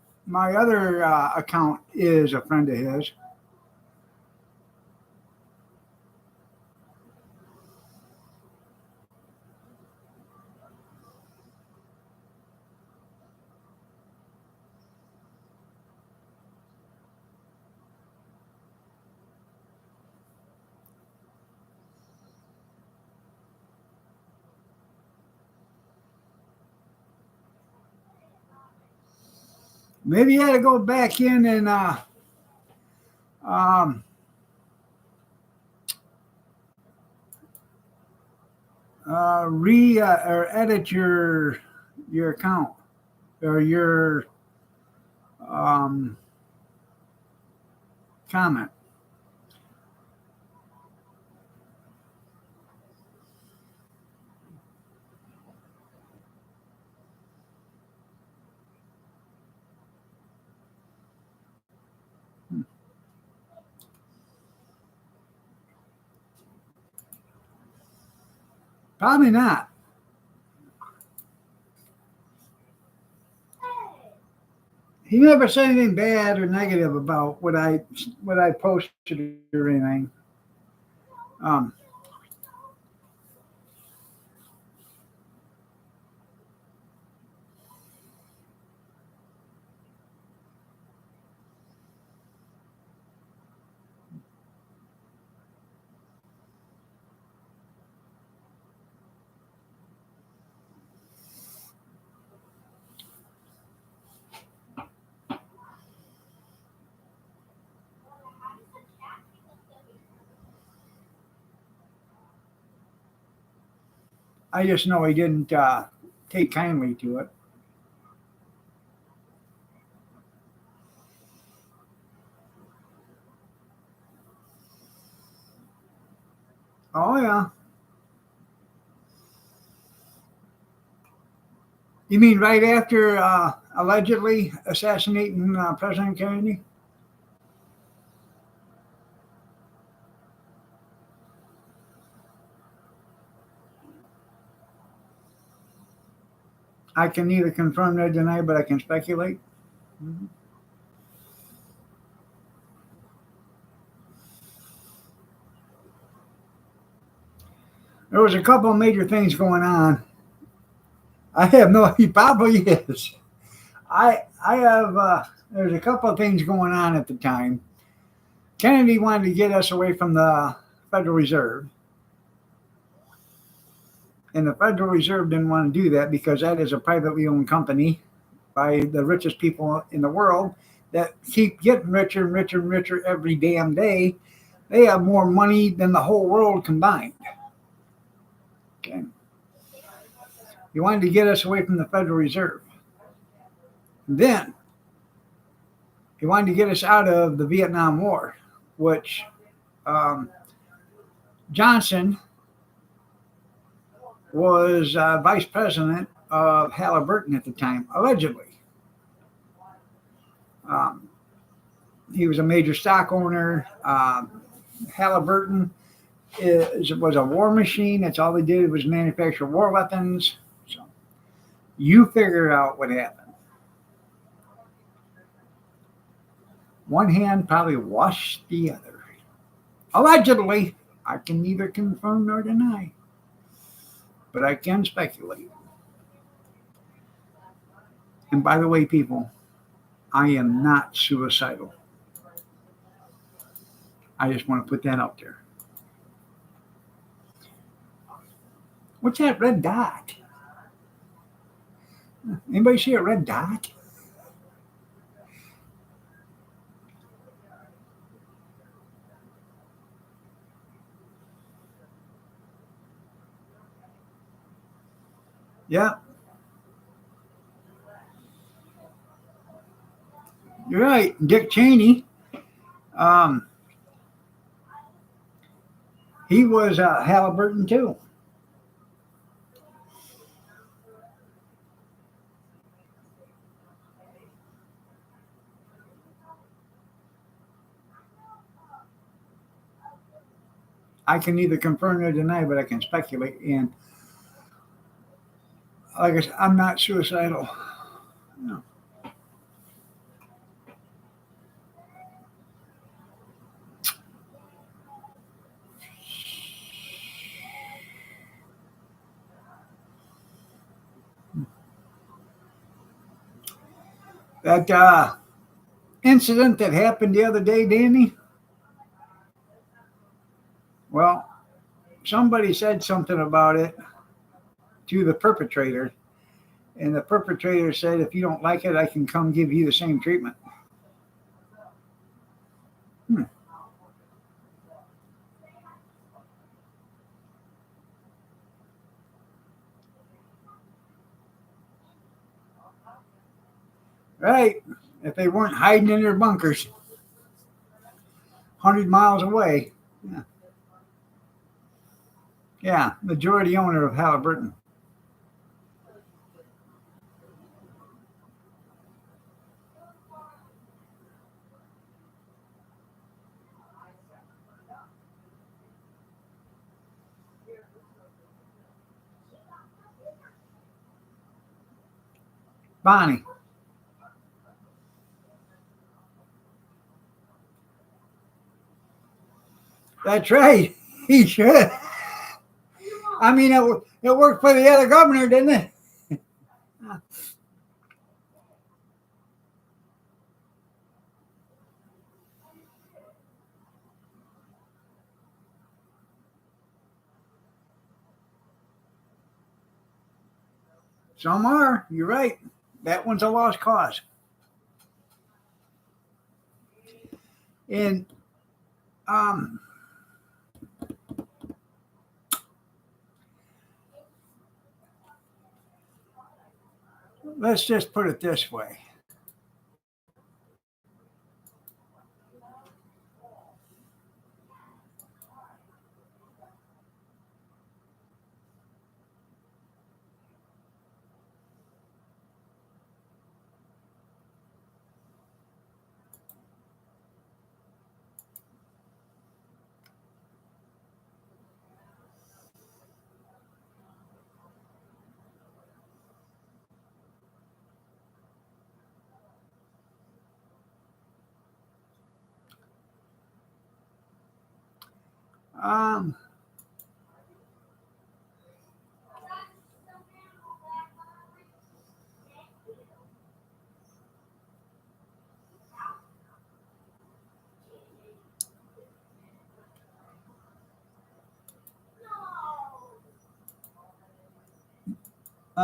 is a friend of his. Maybe you had to go back in and um, or edit your account or your um, comment. Probably not. He never said anything bad or negative about what I posted or anything. Um, I just know he didn't take kindly to it. Oh yeah. You mean right after allegedly assassinating President Kennedy? I can neither confirm nor deny, but I can speculate. Mhm. There was a couple of major things going on. I have no. He probably is. I have. There's a couple of things going on at the time. Kennedy wanted to get us away from the Federal Reserve, and the Federal Reserve didn't want to do that because that is a privately owned company by the richest people in the world that keep getting richer and richer and richer every damn day. They have more money than the whole world combined. Okay. He wanted to get us away from the Federal Reserve. Then he wanted to get us out of the Vietnam War, which um, Johnson was vice president of Halliburton at the time, allegedly. Um, he was a major stock owner. Halliburton was a war machine. That's all they did was manufacture war weapons. So you figure out what happened. One hand probably washed the other. Allegedly, I can neither confirm nor deny, but I can speculate. And by the way, people, I am not suicidal. I just want to put that out there. What's that red dot? Anybody see a red dot? Yeah, you're right. Dick Cheney, um, he was Halliburton too. I can neither confirm nor deny, but I can speculate. And like I said, I'm not suicidal. No. That incident that happened the other day, Danny, well, somebody said something about it to the perpetrator, and the perpetrator said, if you don't like it, I can come give you the same treatment. Hmm. Right. If they weren't hiding in their bunkers 100 miles away. Yeah. Yeah. Majority owner of Halliburton. Bonnie. That's right. He should. I mean, it worked for the other governor, didn't it? Some are. You're right. That one's a lost cause. And um, let's just put it this way. Um,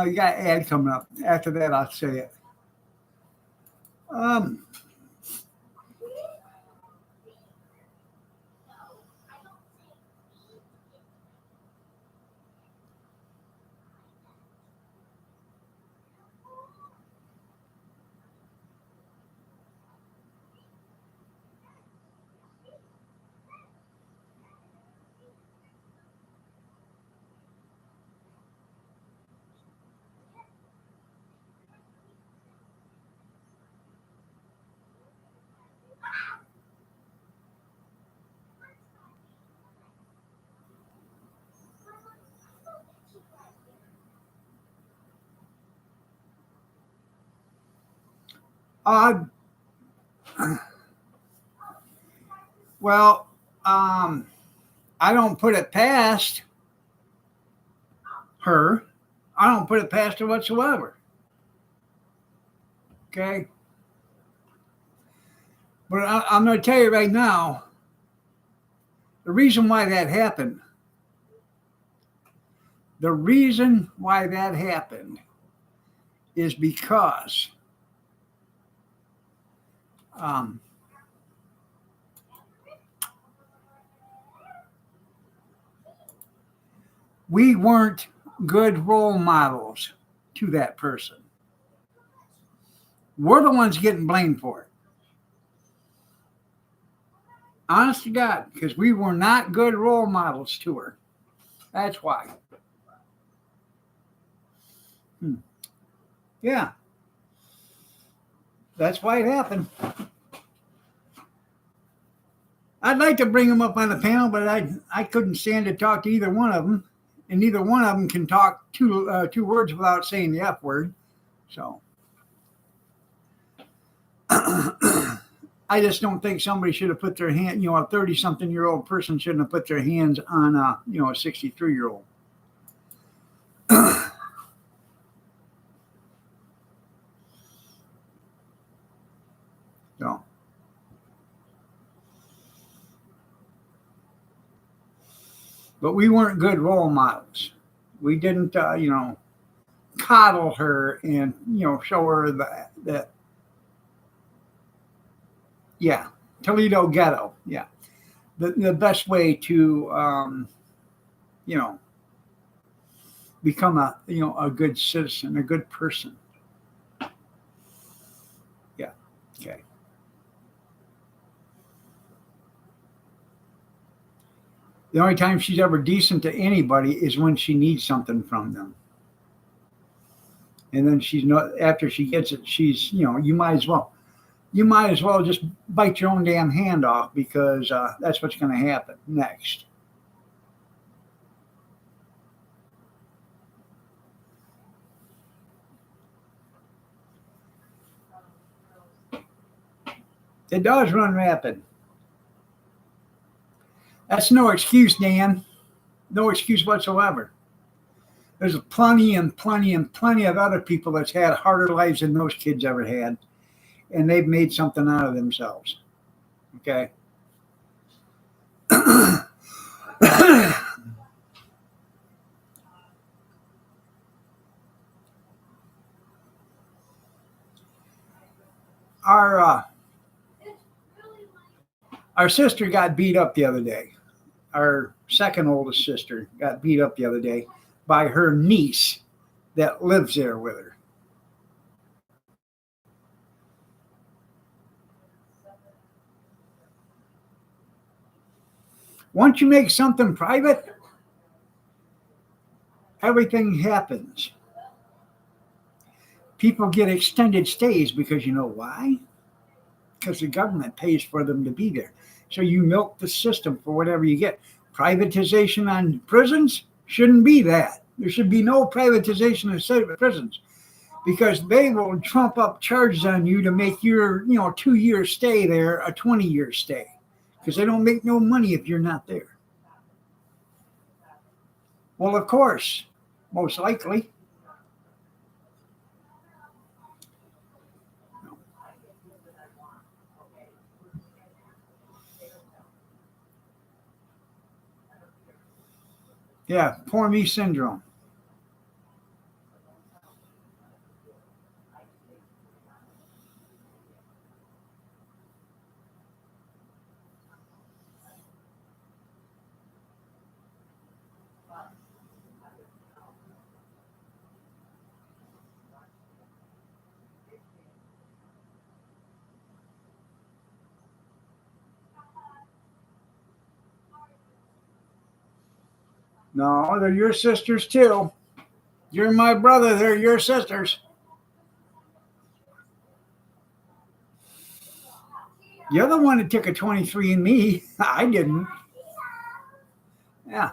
you got an ad coming up. After that, I'll say it. Um, uh, well, I don't put it past her. I don't put it past her whatsoever. Okay. But I'm going to tell you right now, the reason why that happened, is because we weren't good role models to that person. We're the ones getting blamed for it. Honest to God, because we were not good role models to her. That's why. Yeah. That's why it happened. I'd like to bring them up on the panel, but I couldn't stand to talk to either one of them. And neither one of them can talk two words without saying the F word. So I just don't think somebody should have put their hand, a 30-something-year-old person shouldn't have put their hands on a 63-year-old. So. But we weren't good role models. We didn't, coddle her and, show her that yeah, Toledo ghetto. Yeah. The best way to, become a good citizen, a good person. Yeah. Okay. The only time she's ever decent to anybody is when she needs something from them. And then she's not, after she gets it, she's, you might as well just bite your own damn hand off, because that's what's going to happen next. It does run rapid. That's no excuse, Dan. No excuse whatsoever. There's plenty and plenty and plenty of other people that's had harder lives than those kids ever had, and they've made something out of themselves. Okay? Our sister got beat up the other day. Our second oldest sister got beat up the other day by her niece that lives there with her. Once you make something private, everything happens. People get extended stays because you know why? Because the government pays for them to be there. So you milk the system for whatever you get. Privatization on prisons shouldn't be that. There should be no privatization of prisons, because they will trump up charges on you to make your 2-year stay there a 20-year stay, because they don't make no money if you're not there. Well, of course, most likely. Yeah, poor me syndrome. No, they're your sisters too. You're my brother. They're your sisters. You're the one that took a 23andMe. I didn't. Yeah.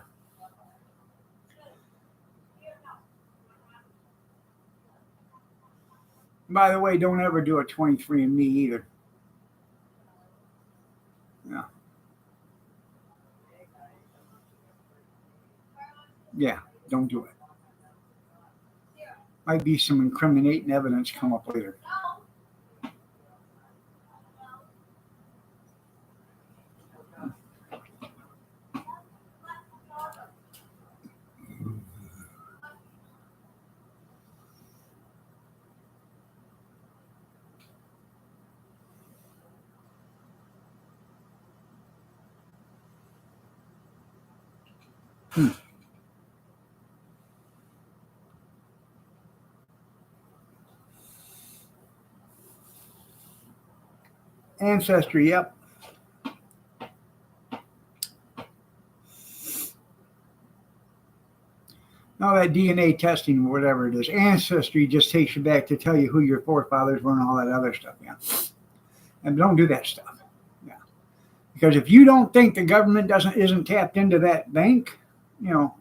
By the way, don't ever do a 23andMe either. Yeah. Yeah. Don't do it. Might be some incriminating evidence come up later. Hmm. Ancestry. Yep. Now that DNA testing, whatever it is, ancestry just takes you back to tell you who your forefathers were and all that other stuff. Yeah. And don't do that stuff. Yeah. Because if you don't think the government isn't tapped into that bank, you know,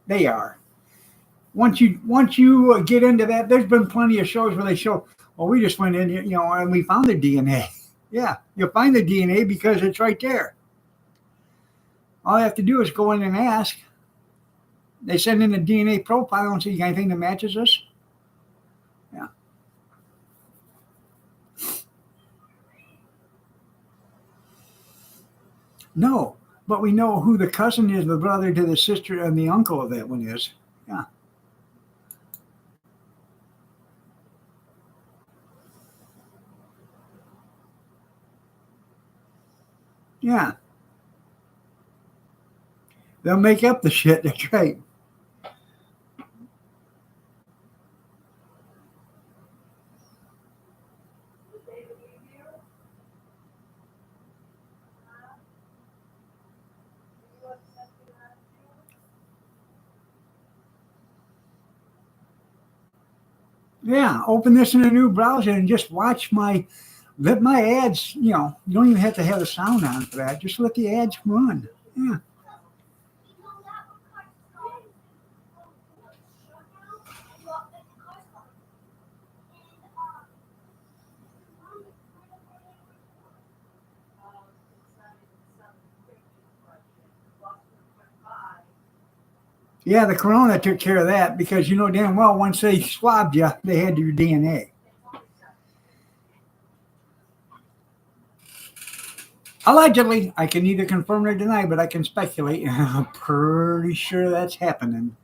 they are. Once you get into that, there's been plenty of shows where they show, well, we just went in, and we found the DNA. Yeah, you'll find the DNA because it's right there. All I have to do is go in and ask. They send in a DNA profile and say, you got anything that matches this? Yeah. No, but we know who the cousin is, the brother to the sister, and the uncle of that one is. Yeah. Yeah. They'll make up the shit. That's right. Yeah. Open this in a new browser and just let my ads, you don't even have to have the sound on for that. Just let the ads run. Yeah. Yeah, the corona took care of that because you know damn well once they swabbed you, they had your DNA. Allegedly, I can neither confirm nor deny, but I can speculate. I'm pretty sure that's happening.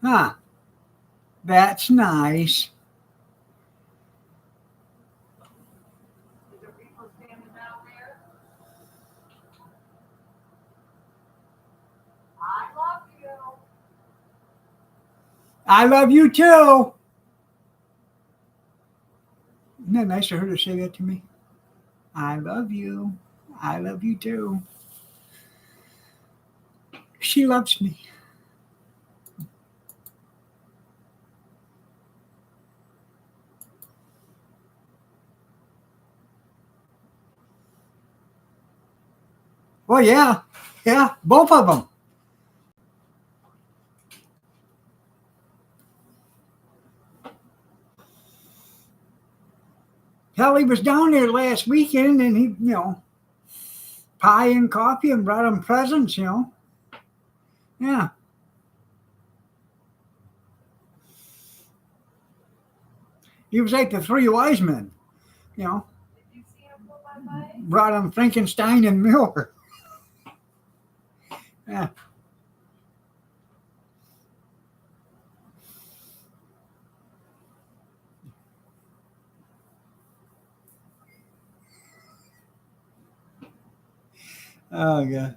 Huh. That's nice. I love you too. Isn't that nice of her to say that to me? I love you. I love you too. She loves me. Well, yeah. Yeah, both of them. Hell, he was down there last weekend and he, pie and coffee and brought him presents. Yeah. He was like the three wise men, you know. Did you see him go by? Brought him Frankenstein and Miller. Yeah. Oh, God.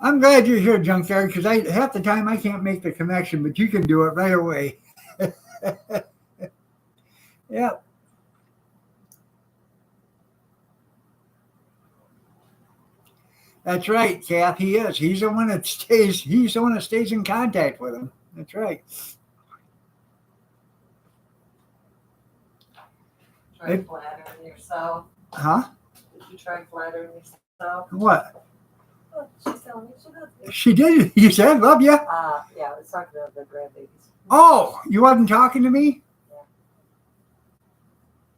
I'm glad you're here, Junkyard, because half the time I can't make the connection, but you can do it right away. Yep. That's right, Kath. He is. He's the one that stays. He's the one that stays in contact with him. That's right. Try flattering yourself. Huh? Did you try flattering yourself? What? Oh, she's telling me she loves you. She did. You said, "Love you." Yeah, I was talking about the grandbabies. Oh, you wasn't talking to me? Yeah.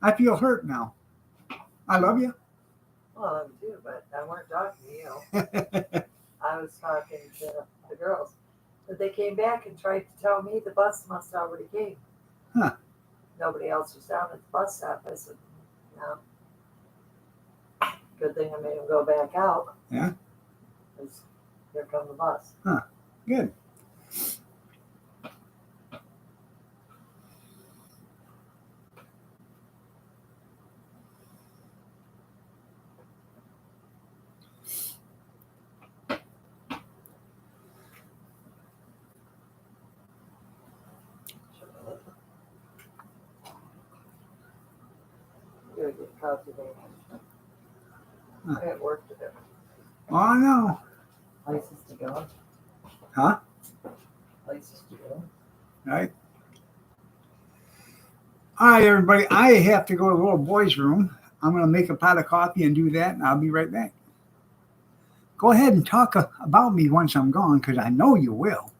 I feel hurt now. I love you. Well, I love you too, but I weren't talking to you. I was talking to the girls. But they came back and tried to tell me the bus must already came. Huh. Nobody else was down at the bus stop. I said, no. Good thing I made them go back out. Yeah. Because here come the bus. Good. You're going to get coffee today. I got work to do. Oh no. Places to go. Huh? Places to go. Right. All right, everybody. I have to go to the little boy's room. I'm going to make a pot of coffee and do that, and I'll be right back. Go ahead and talk about me once I'm gone, because I know you will.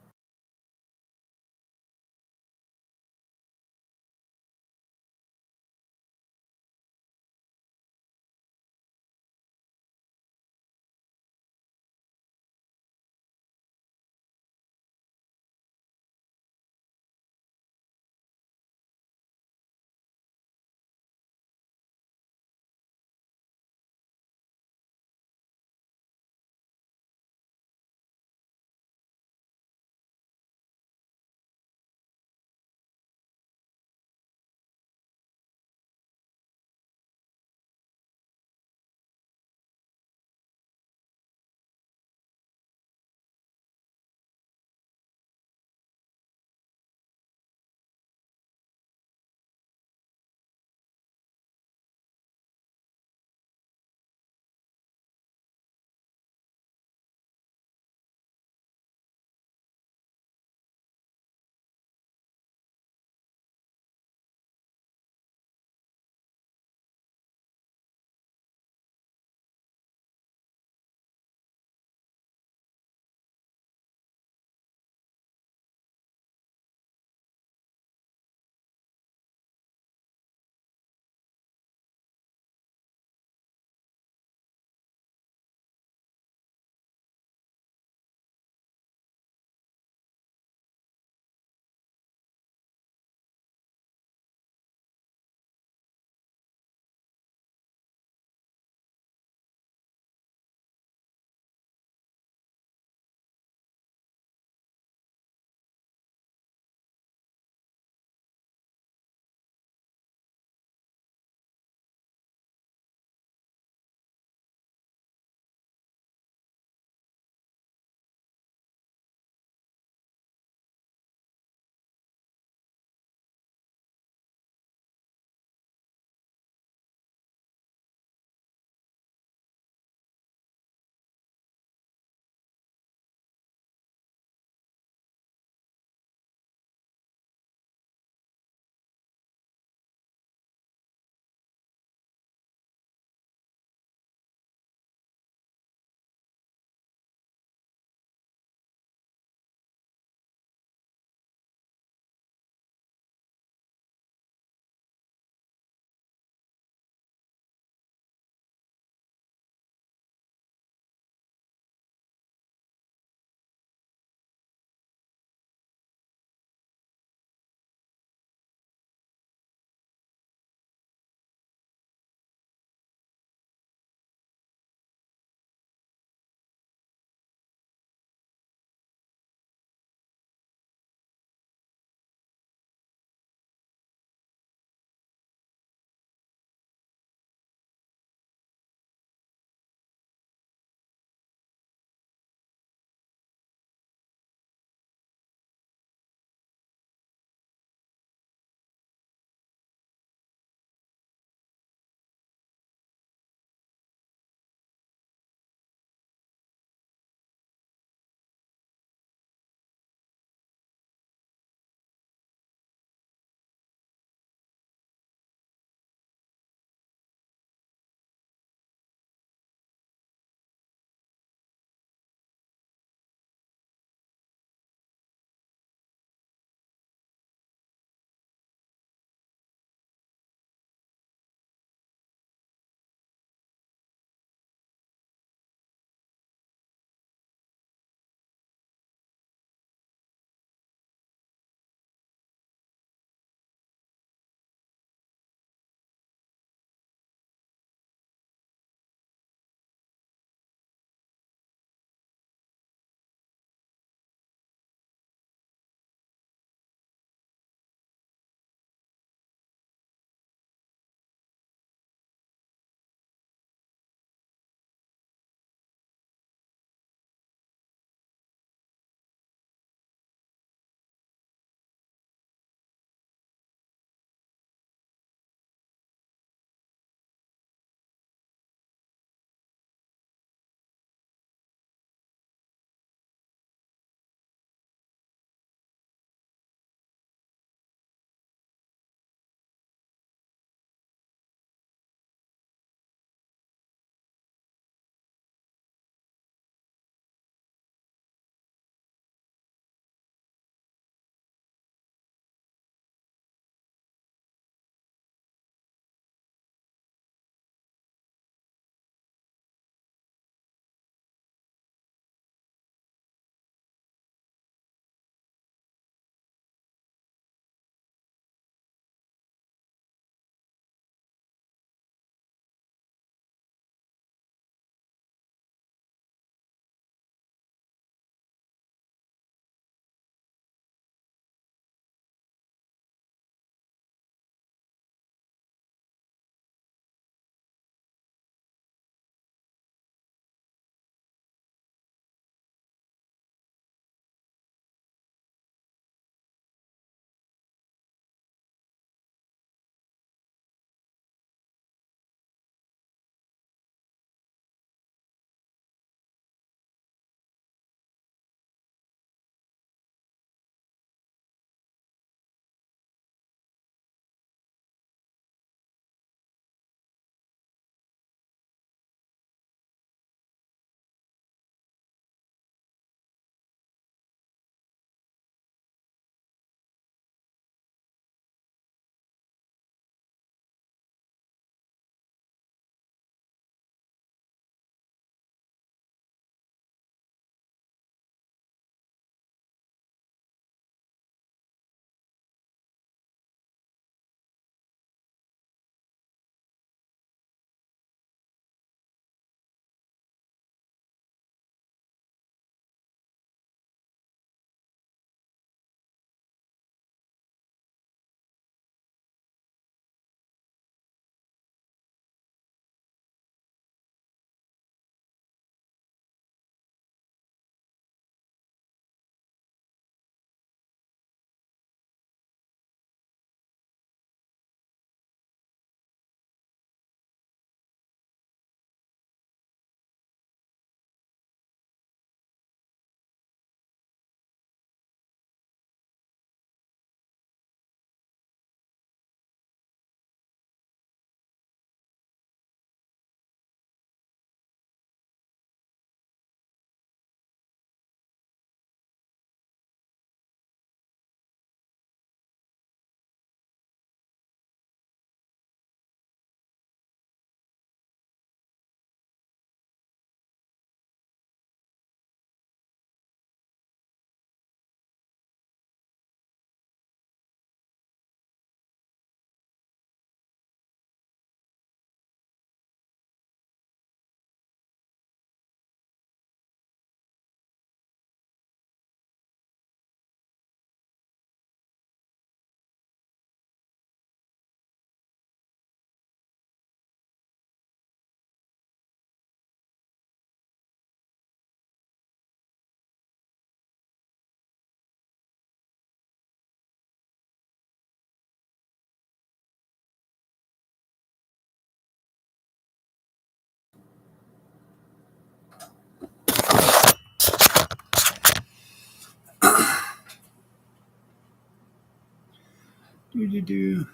Do.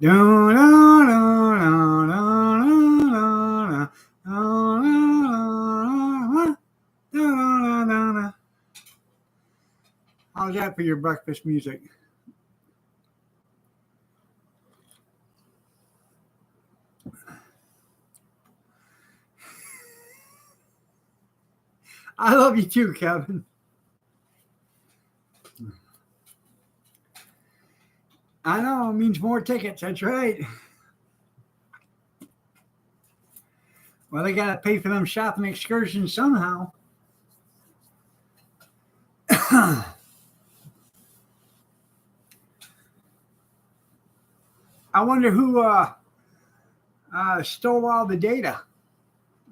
Da, da, da, da, da, da. How's that for your breakfast music? I love you too, Kevin. I know, it means more tickets. That's right. Well, they got to pay for them shopping excursions somehow. I wonder who stole all the data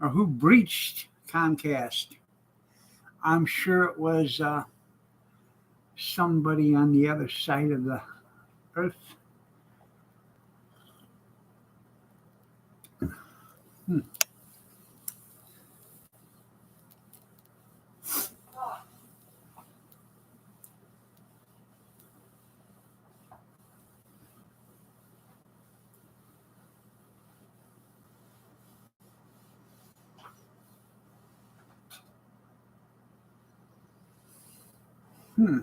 or who breached Comcast. I'm sure it was somebody on the other side of the earth. Hmm.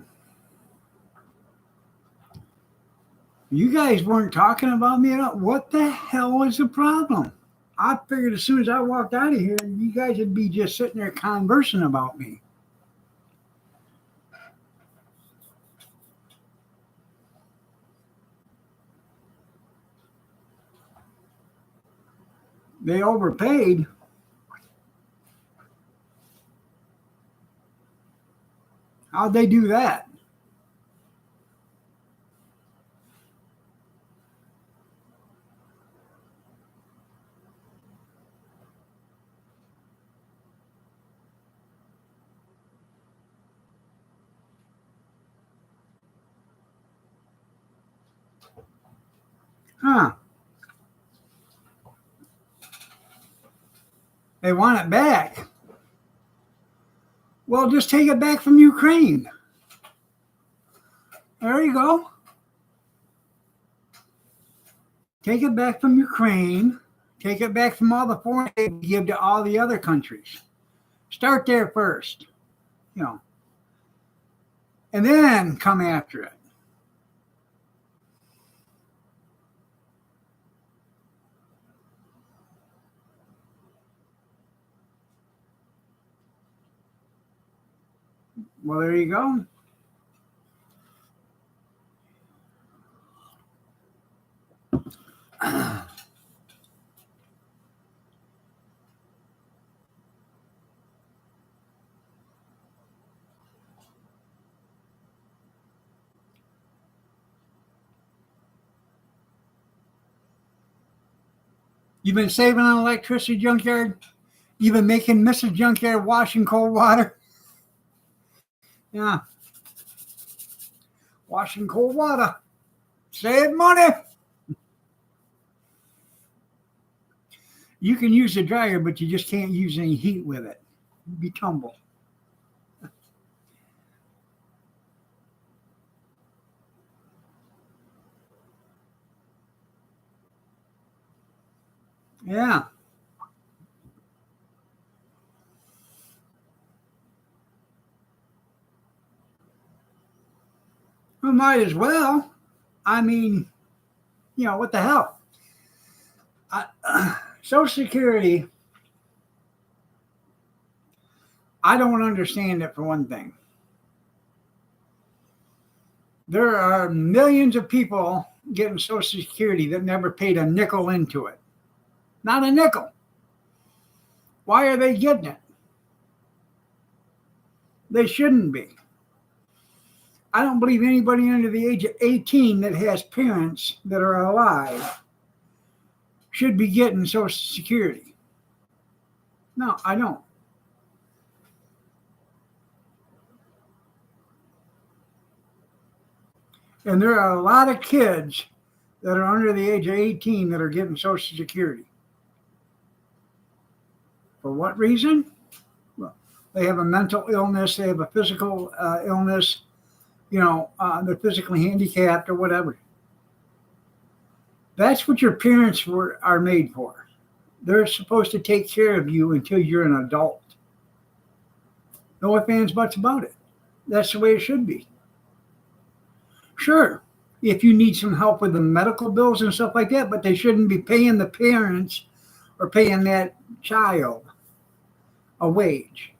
You guys weren't talking about me at all. What the hell was the problem? I figured as soon as I walked out of here, you guys would be just sitting there conversing about me. They overpaid. How'd they do that? Huh. They want it back. Well, just take it back from Ukraine. There you go. Take it back from Ukraine. Take it back from all the foreign aid we give to all the other countries. Start there first, and then come after it. Well, there you go. You've been saving on electricity, Junkyard? You've been making Mrs. Junkyard wash in cold water? Yeah. Wash in cold water. Save money. You can use the dryer, but you just can't use any heat with it. You'd be tumble. Yeah. We might as well. I mean, what the hell? Social Security, I don't understand it for one thing. There are millions of people getting Social Security that never paid a nickel into it. Not a nickel. Why are they getting it? They shouldn't be. I don't believe anybody under the age of 18 that has parents that are alive should be getting Social Security. No, I don't. And there are a lot of kids that are under the age of 18 that are getting Social Security. For what reason? They have a mental illness. They have a physical illness. They're physically handicapped or whatever. That's what your parents are made for. They're supposed to take care of you until you're an adult. No ifs, ands, buts about it. That's the way it should be. Sure, if you need some help with the medical bills and stuff like that, but they shouldn't be paying the parents or paying that child a wage.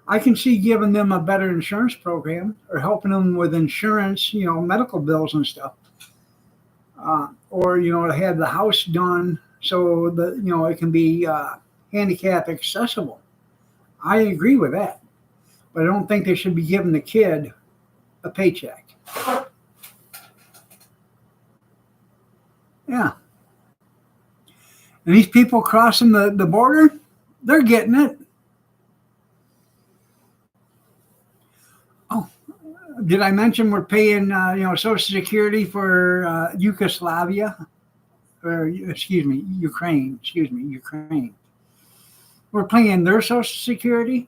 I can see giving them a better insurance program or helping them with insurance, medical bills and stuff. Or, to have the house done so that, it can be handicap accessible. I agree with that. But I don't think they should be giving the kid a paycheck. Yeah. And these people crossing the border, they're getting it. Oh, did I mention we're paying, Social Security for Yugoslavia? Or, Ukraine. Ukraine. We're paying their Social Security,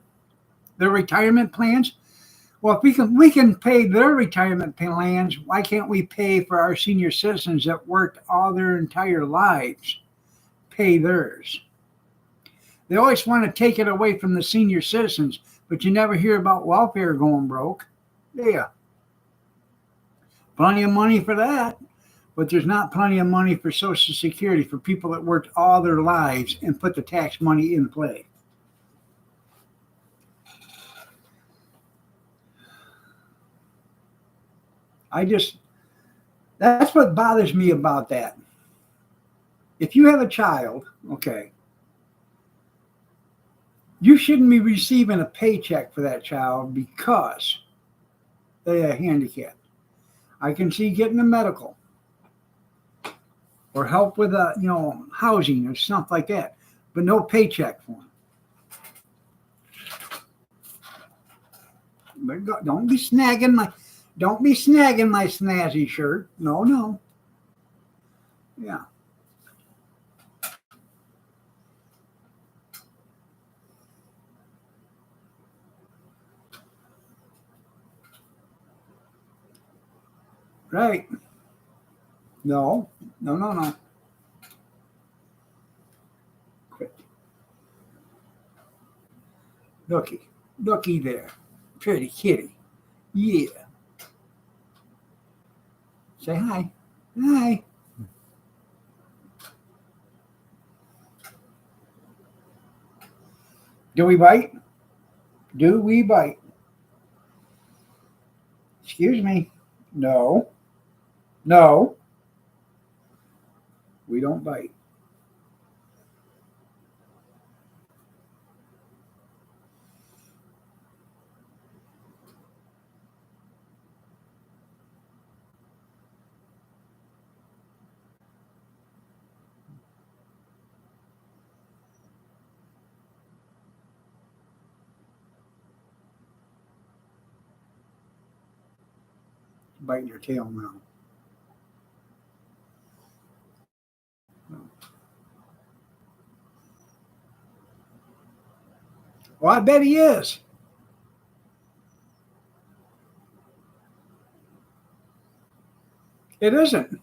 their retirement plans. Well, if we can pay their retirement plans, why can't we pay for our senior citizens that worked all their entire lives? Pay theirs. They always want to take it away from the senior citizens, but you never hear about welfare going broke. Yeah. Plenty of money for that, but there's not plenty of money for Social Security for people that worked all their lives and put the tax money in play. That's what bothers me about that. If you have a child, okay, you shouldn't be receiving a paycheck for that child because they are handicapped. I can see getting a medical or help with housing or stuff like that, but no paycheck for them. But don't be snagging my snazzy shirt. No. Yeah. Right. No. Quit. Looky there. Pretty kitty. Yeah. Say hi. Hi. Do we bite? Excuse me. No. We don't bite. Biting your tail now. Well, I bet he is. It isn't.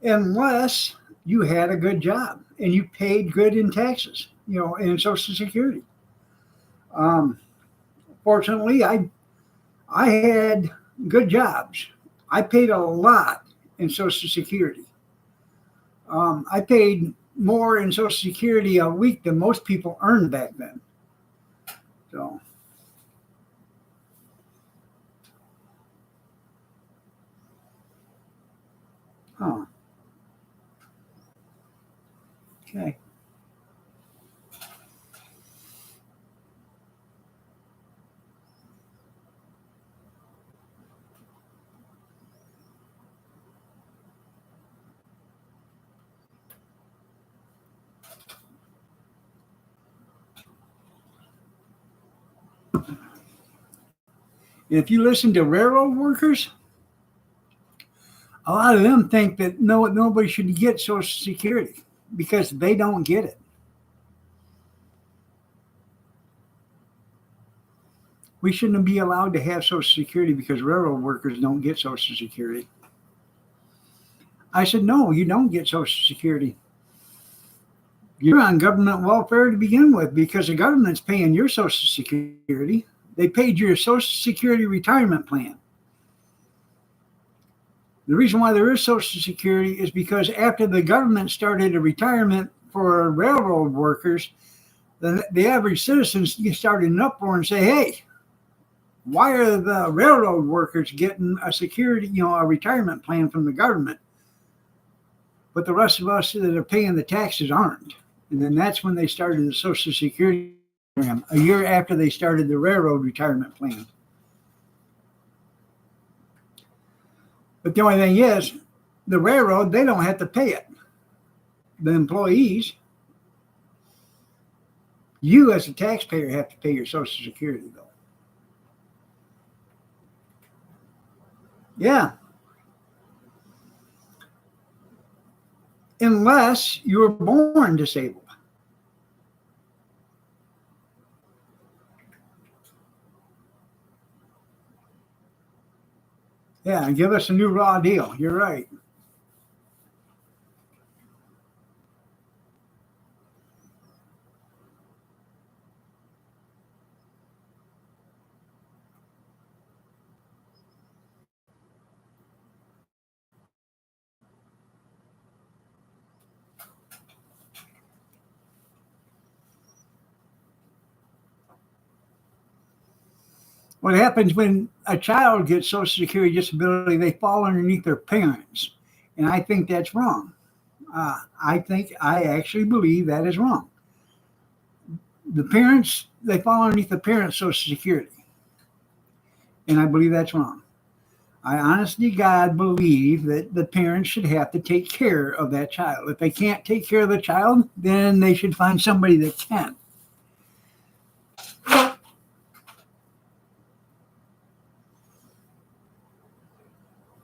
Unless you had a good job and you paid good in taxes, in Social Security. Fortunately, I had good jobs. I paid a lot in Social Security. I paid more in Social Security a week than most people earned back then. So, okay. If you listen to railroad workers, A lot of them think that nobody should get Social Security because they don't get it. We shouldn't be allowed to have Social Security because railroad workers don't get Social Security. I said, no, you don't get Social Security. You're on government welfare to begin with because the government's paying your Social Security. They paid your Social Security retirement plan. The reason why there is Social Security is because after the government started a retirement for railroad workers, the average citizens started an uproar and say, hey, why are the railroad workers getting a security, a retirement plan from the government, but the rest of us that are paying the taxes aren't? And then that's when they started the Social Security program, a year after they started the railroad retirement plan. But the only thing is, the railroad, they don't have to pay it. The employees, you as a taxpayer have to pay your Social Security bill. Yeah. Unless you were born disabled. Yeah, give us a new raw deal. You're right. What happens when a child gets Social Security disability, they fall underneath their parents. And I think that's wrong. I actually believe that is wrong. The parents, they fall underneath the parents' Social Security. And I believe that's wrong. I honestly, God, believe that the parents should have to take care of that child. If they can't take care of the child, then they should find somebody that can.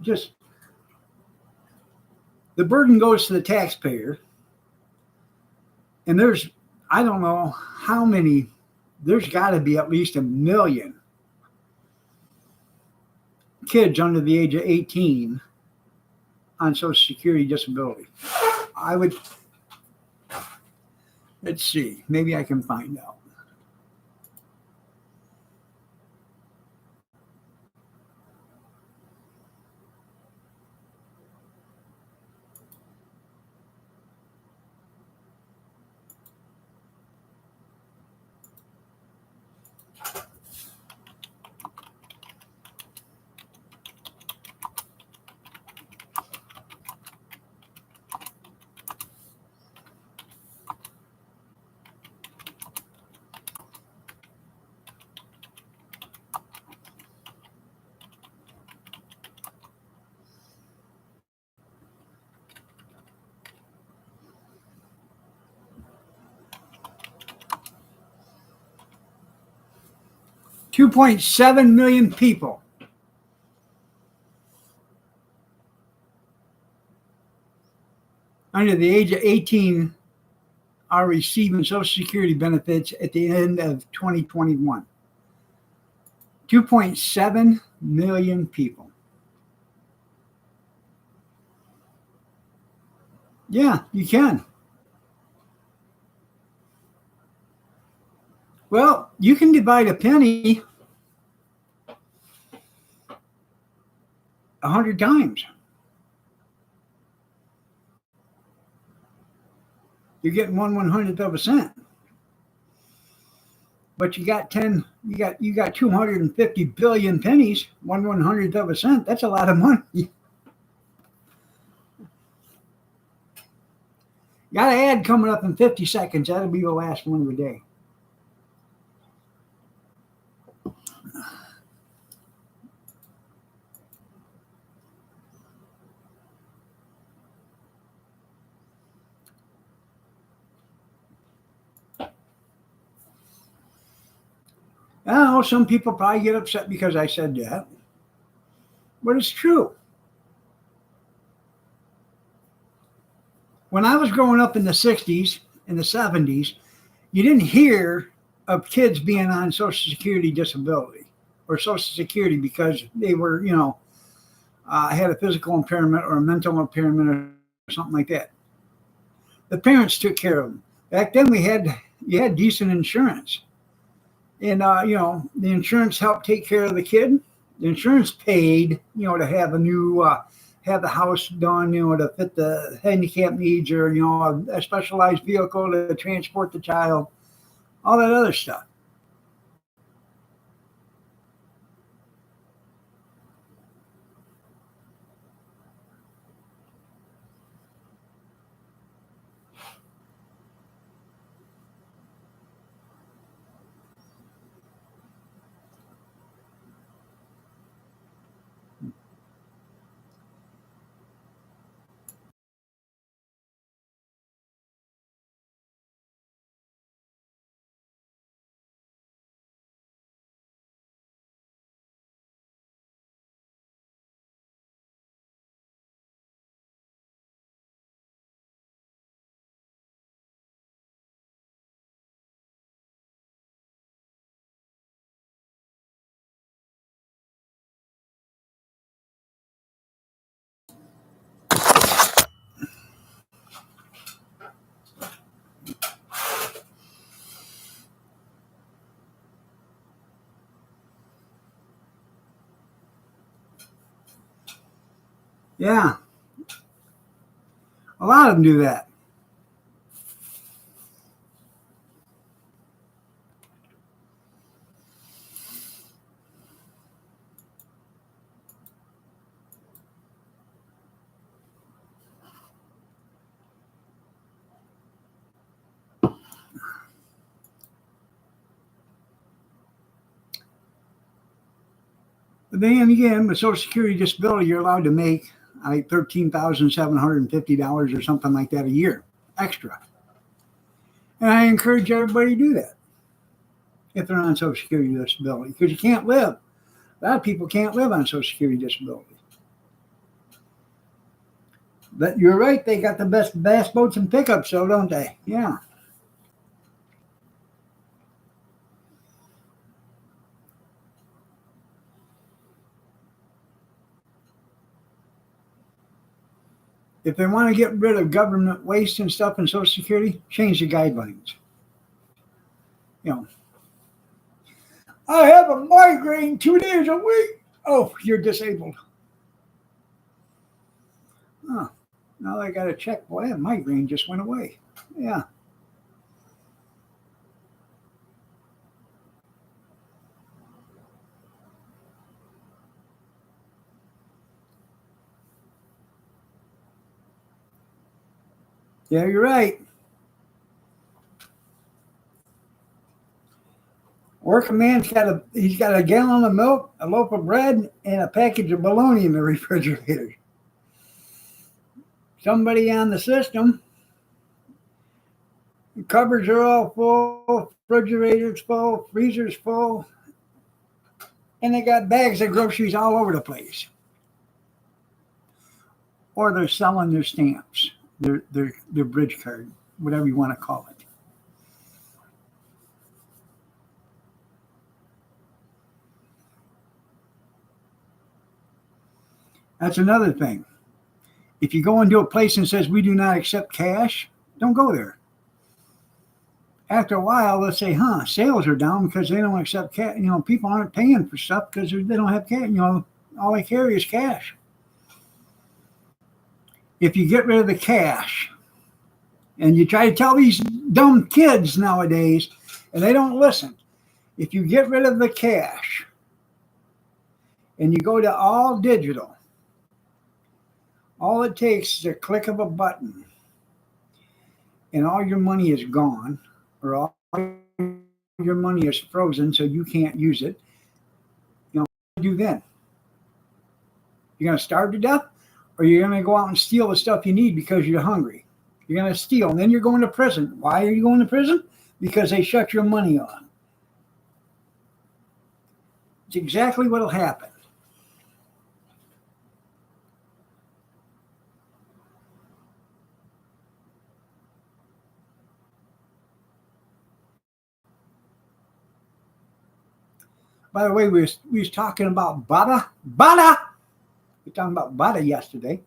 Just the burden goes to the taxpayer. And there's, I don't know how many, there's got to be at least 1 million kids under the age of 18 on Social Security disability. Let's see, maybe I can find out. $2.7 million people under the age of 18 are receiving Social Security benefits at the end of 2021. 2.7 million people. Yeah, you can. Well, you can divide a penny 100 times. You're getting 1/100th of a cent. But you got 250 billion pennies, 1/100th of a cent. That's a lot of money. Got an ad coming up in 50 seconds. That'll be the last one of the day. I know some people probably get upset because I said that, but it's true. when I was growing up in the 60s and the 70s, you didn't hear of kids being on Social Security disability or Social Security because they were, had a physical impairment or a mental impairment or something like that. The parents took care of them. Back then, you had decent insurance, and the insurance helped take care of the kid. The insurance paid, to have a new have the house done, to fit the handicap needs, or a specialized vehicle to transport the child, all that other stuff. Yeah, a lot of them do that. But then again, with Social Security disability, you're allowed to make like $13,750 or something like that a year extra. And I encourage everybody to do that if they're on Social Security disability, because you can't live. A lot of people can't live on Social Security disability. But you're right, they got the best bass boats and pickups, so don't they? Yeah. If they want to get rid of government waste and stuff in Social Security, change the guidelines. I have a migraine 2 days a week. Oh, you're disabled. Oh, now I got to check. Boy, that migraine just went away. Yeah. Yeah, you're right. Working man's he's got a gallon of milk, a loaf of bread, and a package of bologna in the refrigerator. Somebody on the system, the cupboards are all full, refrigerators full, freezers full, and they got bags of groceries all over the place. Or they're selling their stamps, their bridge card, whatever you want to call it. That's another thing. If you go into a place and says we do not accept cash, don't go there. After a while, they'll say, sales are down because they don't accept cash. People aren't paying for stuff because they don't have cash. All they carry is cash. If you get rid of the cash, and you try to tell these dumb kids nowadays, and they don't listen. If you get rid of the cash, and you go to all digital, all it takes is a click of a button, and all your money is gone, or all your money is frozen so you can't use it. What do you do then? You're going to starve to death, or you're going to go out and steal the stuff you need because you're hungry. You're going to steal, and then you're going to prison. Why are you going to prison? Because they shut your money off. It's exactly what will happen. By the way, we was talking about butter. Butter! We were talking about butter yesterday.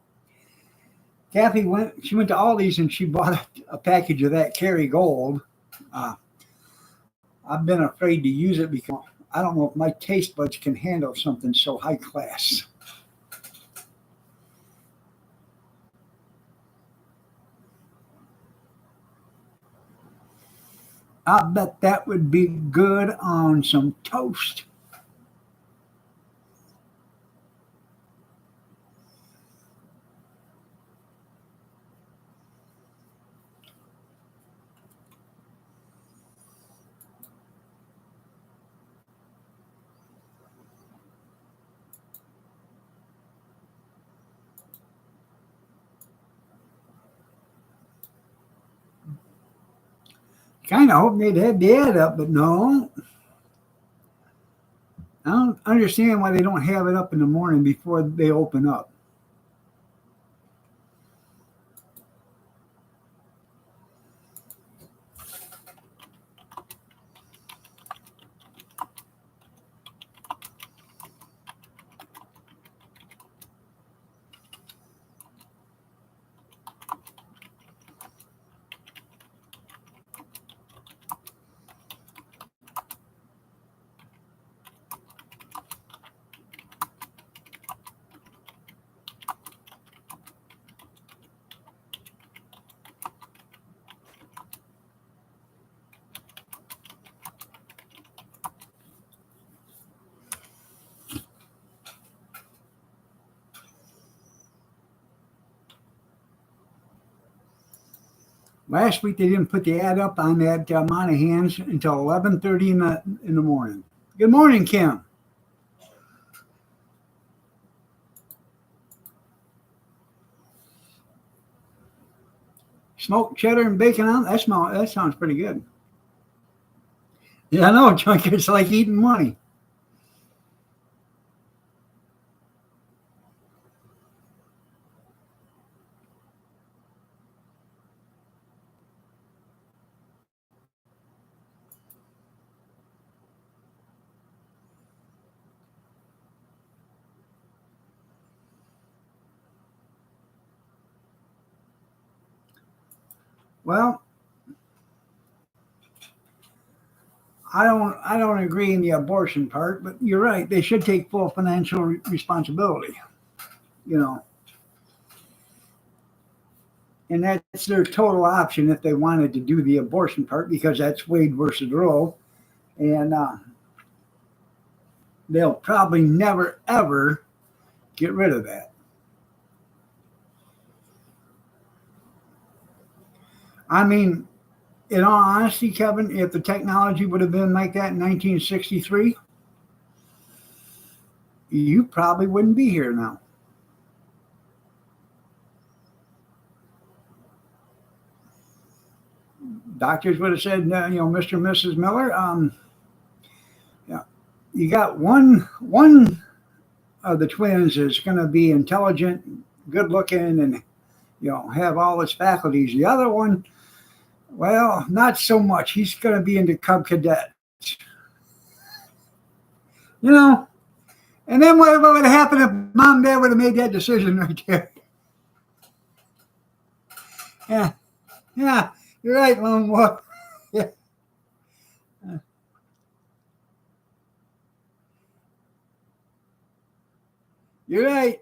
Kathy went to Aldi's and she bought a package of that Kerrygold. Uh, I've been afraid to use it because I don't know if my taste buds can handle something so high class. I bet that would be good on some toast. Kind of hoping they'd have the ad up, but no. I don't understand why they don't have it up in the morning before they open up. Last week they didn't put the ad up on that Monahans until 11:30 in the morning. Good morning, Kim. Smoked cheddar and bacon on that sounds pretty good. Yeah, I know, Chunk. It's like eating money. Well, I don't agree in the abortion part, but you're right. They should take full financial responsibility. You know, and that's their total option if they wanted to do the abortion part because that's Wade versus Roe, and they'll probably never ever get rid of that. I mean, in all honesty, Kevin, if the technology would have been like that in 1963, you probably wouldn't be here now. Doctors would have said, Mr. and Mrs. Miller, yeah, you got one of the twins is going to be intelligent, good looking, and have all his faculties. The other one, well, not so much. He's going to be into Cub Cadet. And then what would have happened if mom and dad would have made that decision right there? Yeah, you're right, Lone Wolf. Yeah. You're right.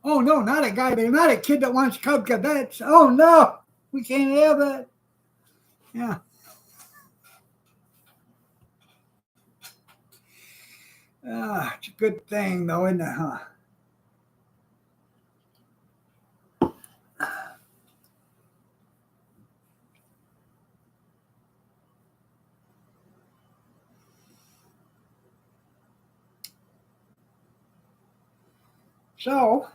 Oh, no, not a guy. They're not a kid that wants Cub Cadets. Oh, no, we can't have that. Yeah. It's a good thing, though, isn't it, huh? So,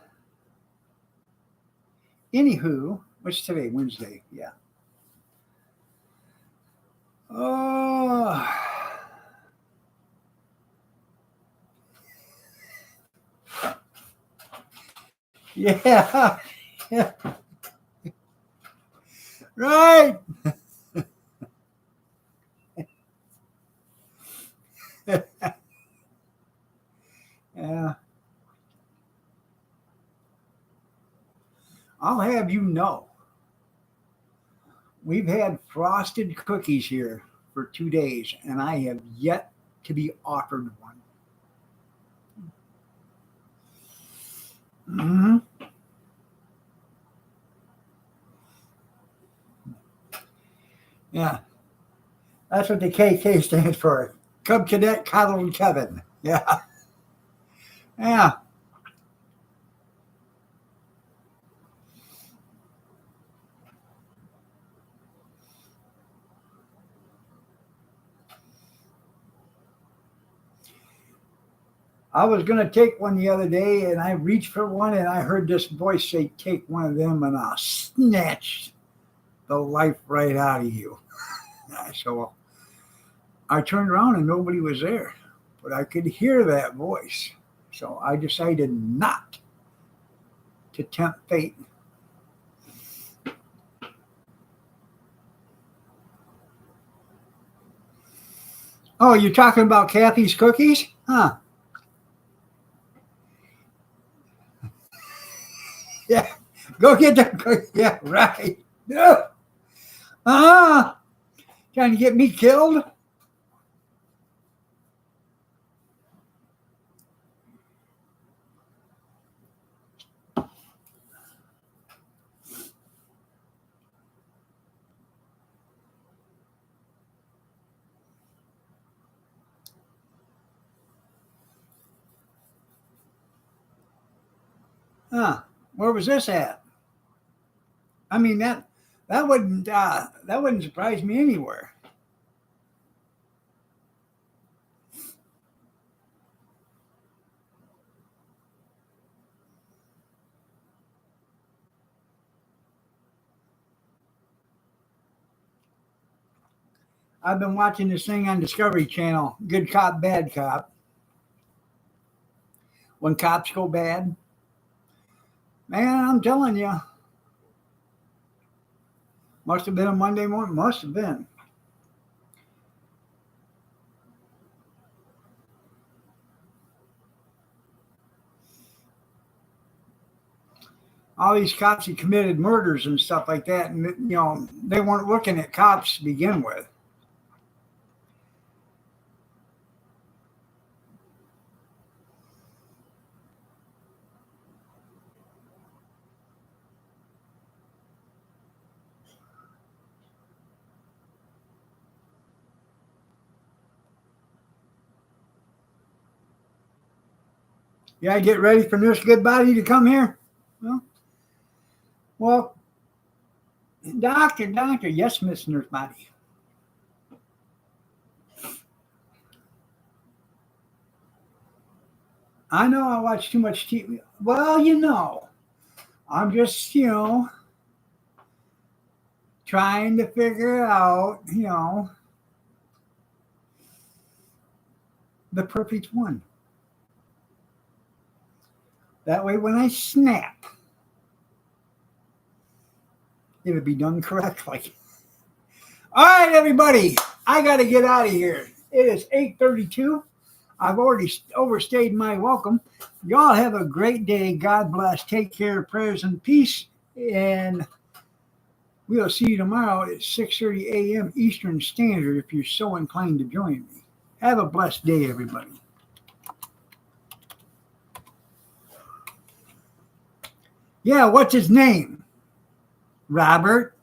anywho, what's today? Wednesday. Yeah. Oh. Yeah. Yeah. Right. Yeah. I'll have you know, we've had frosted cookies here for 2 days, and I have yet to be offered one. Hmm. Yeah, that's what the KK stands for. Cub Cadet Coddled Kevin. Yeah, yeah. I was going to take one the other day, and I reached for one, and I heard this voice say, "Take one of them, and I'll snatch the life right out of you." So I turned around, and nobody was there, but I could hear that voice. So I decided not to tempt fate. Oh, you're talking about Kathy's cookies? Huh? Yeah. Go get the cookies. Yeah, right. No. Ah, trying to get me killed? Huh? Where was this at? I mean that wouldn't surprise me anywhere. I've been watching this thing on Discovery Channel, Good Cop, Bad Cop. When cops go bad, man, I'm telling you, must have been a Monday morning. Must have been. All these cops had committed murders and stuff like that, and they weren't looking at cops to begin with. You gotta get ready for Nurse Goodbody to come here. Well, well, doctor, yes, Miss Nurse Body. I know I watch too much TV. Well, I'm just trying to figure out the perfect one. That way, when I snap, it would be done correctly. All right, everybody, I got to get out of here. It is 8:32. I've already overstayed my welcome. Y'all have a great day. God bless. Take care. Prayers and peace. And we'll see you tomorrow at 6:30 a.m. Eastern Standard if you're so inclined to join me. Have a blessed day, everybody. Yeah, what's his name? Robert.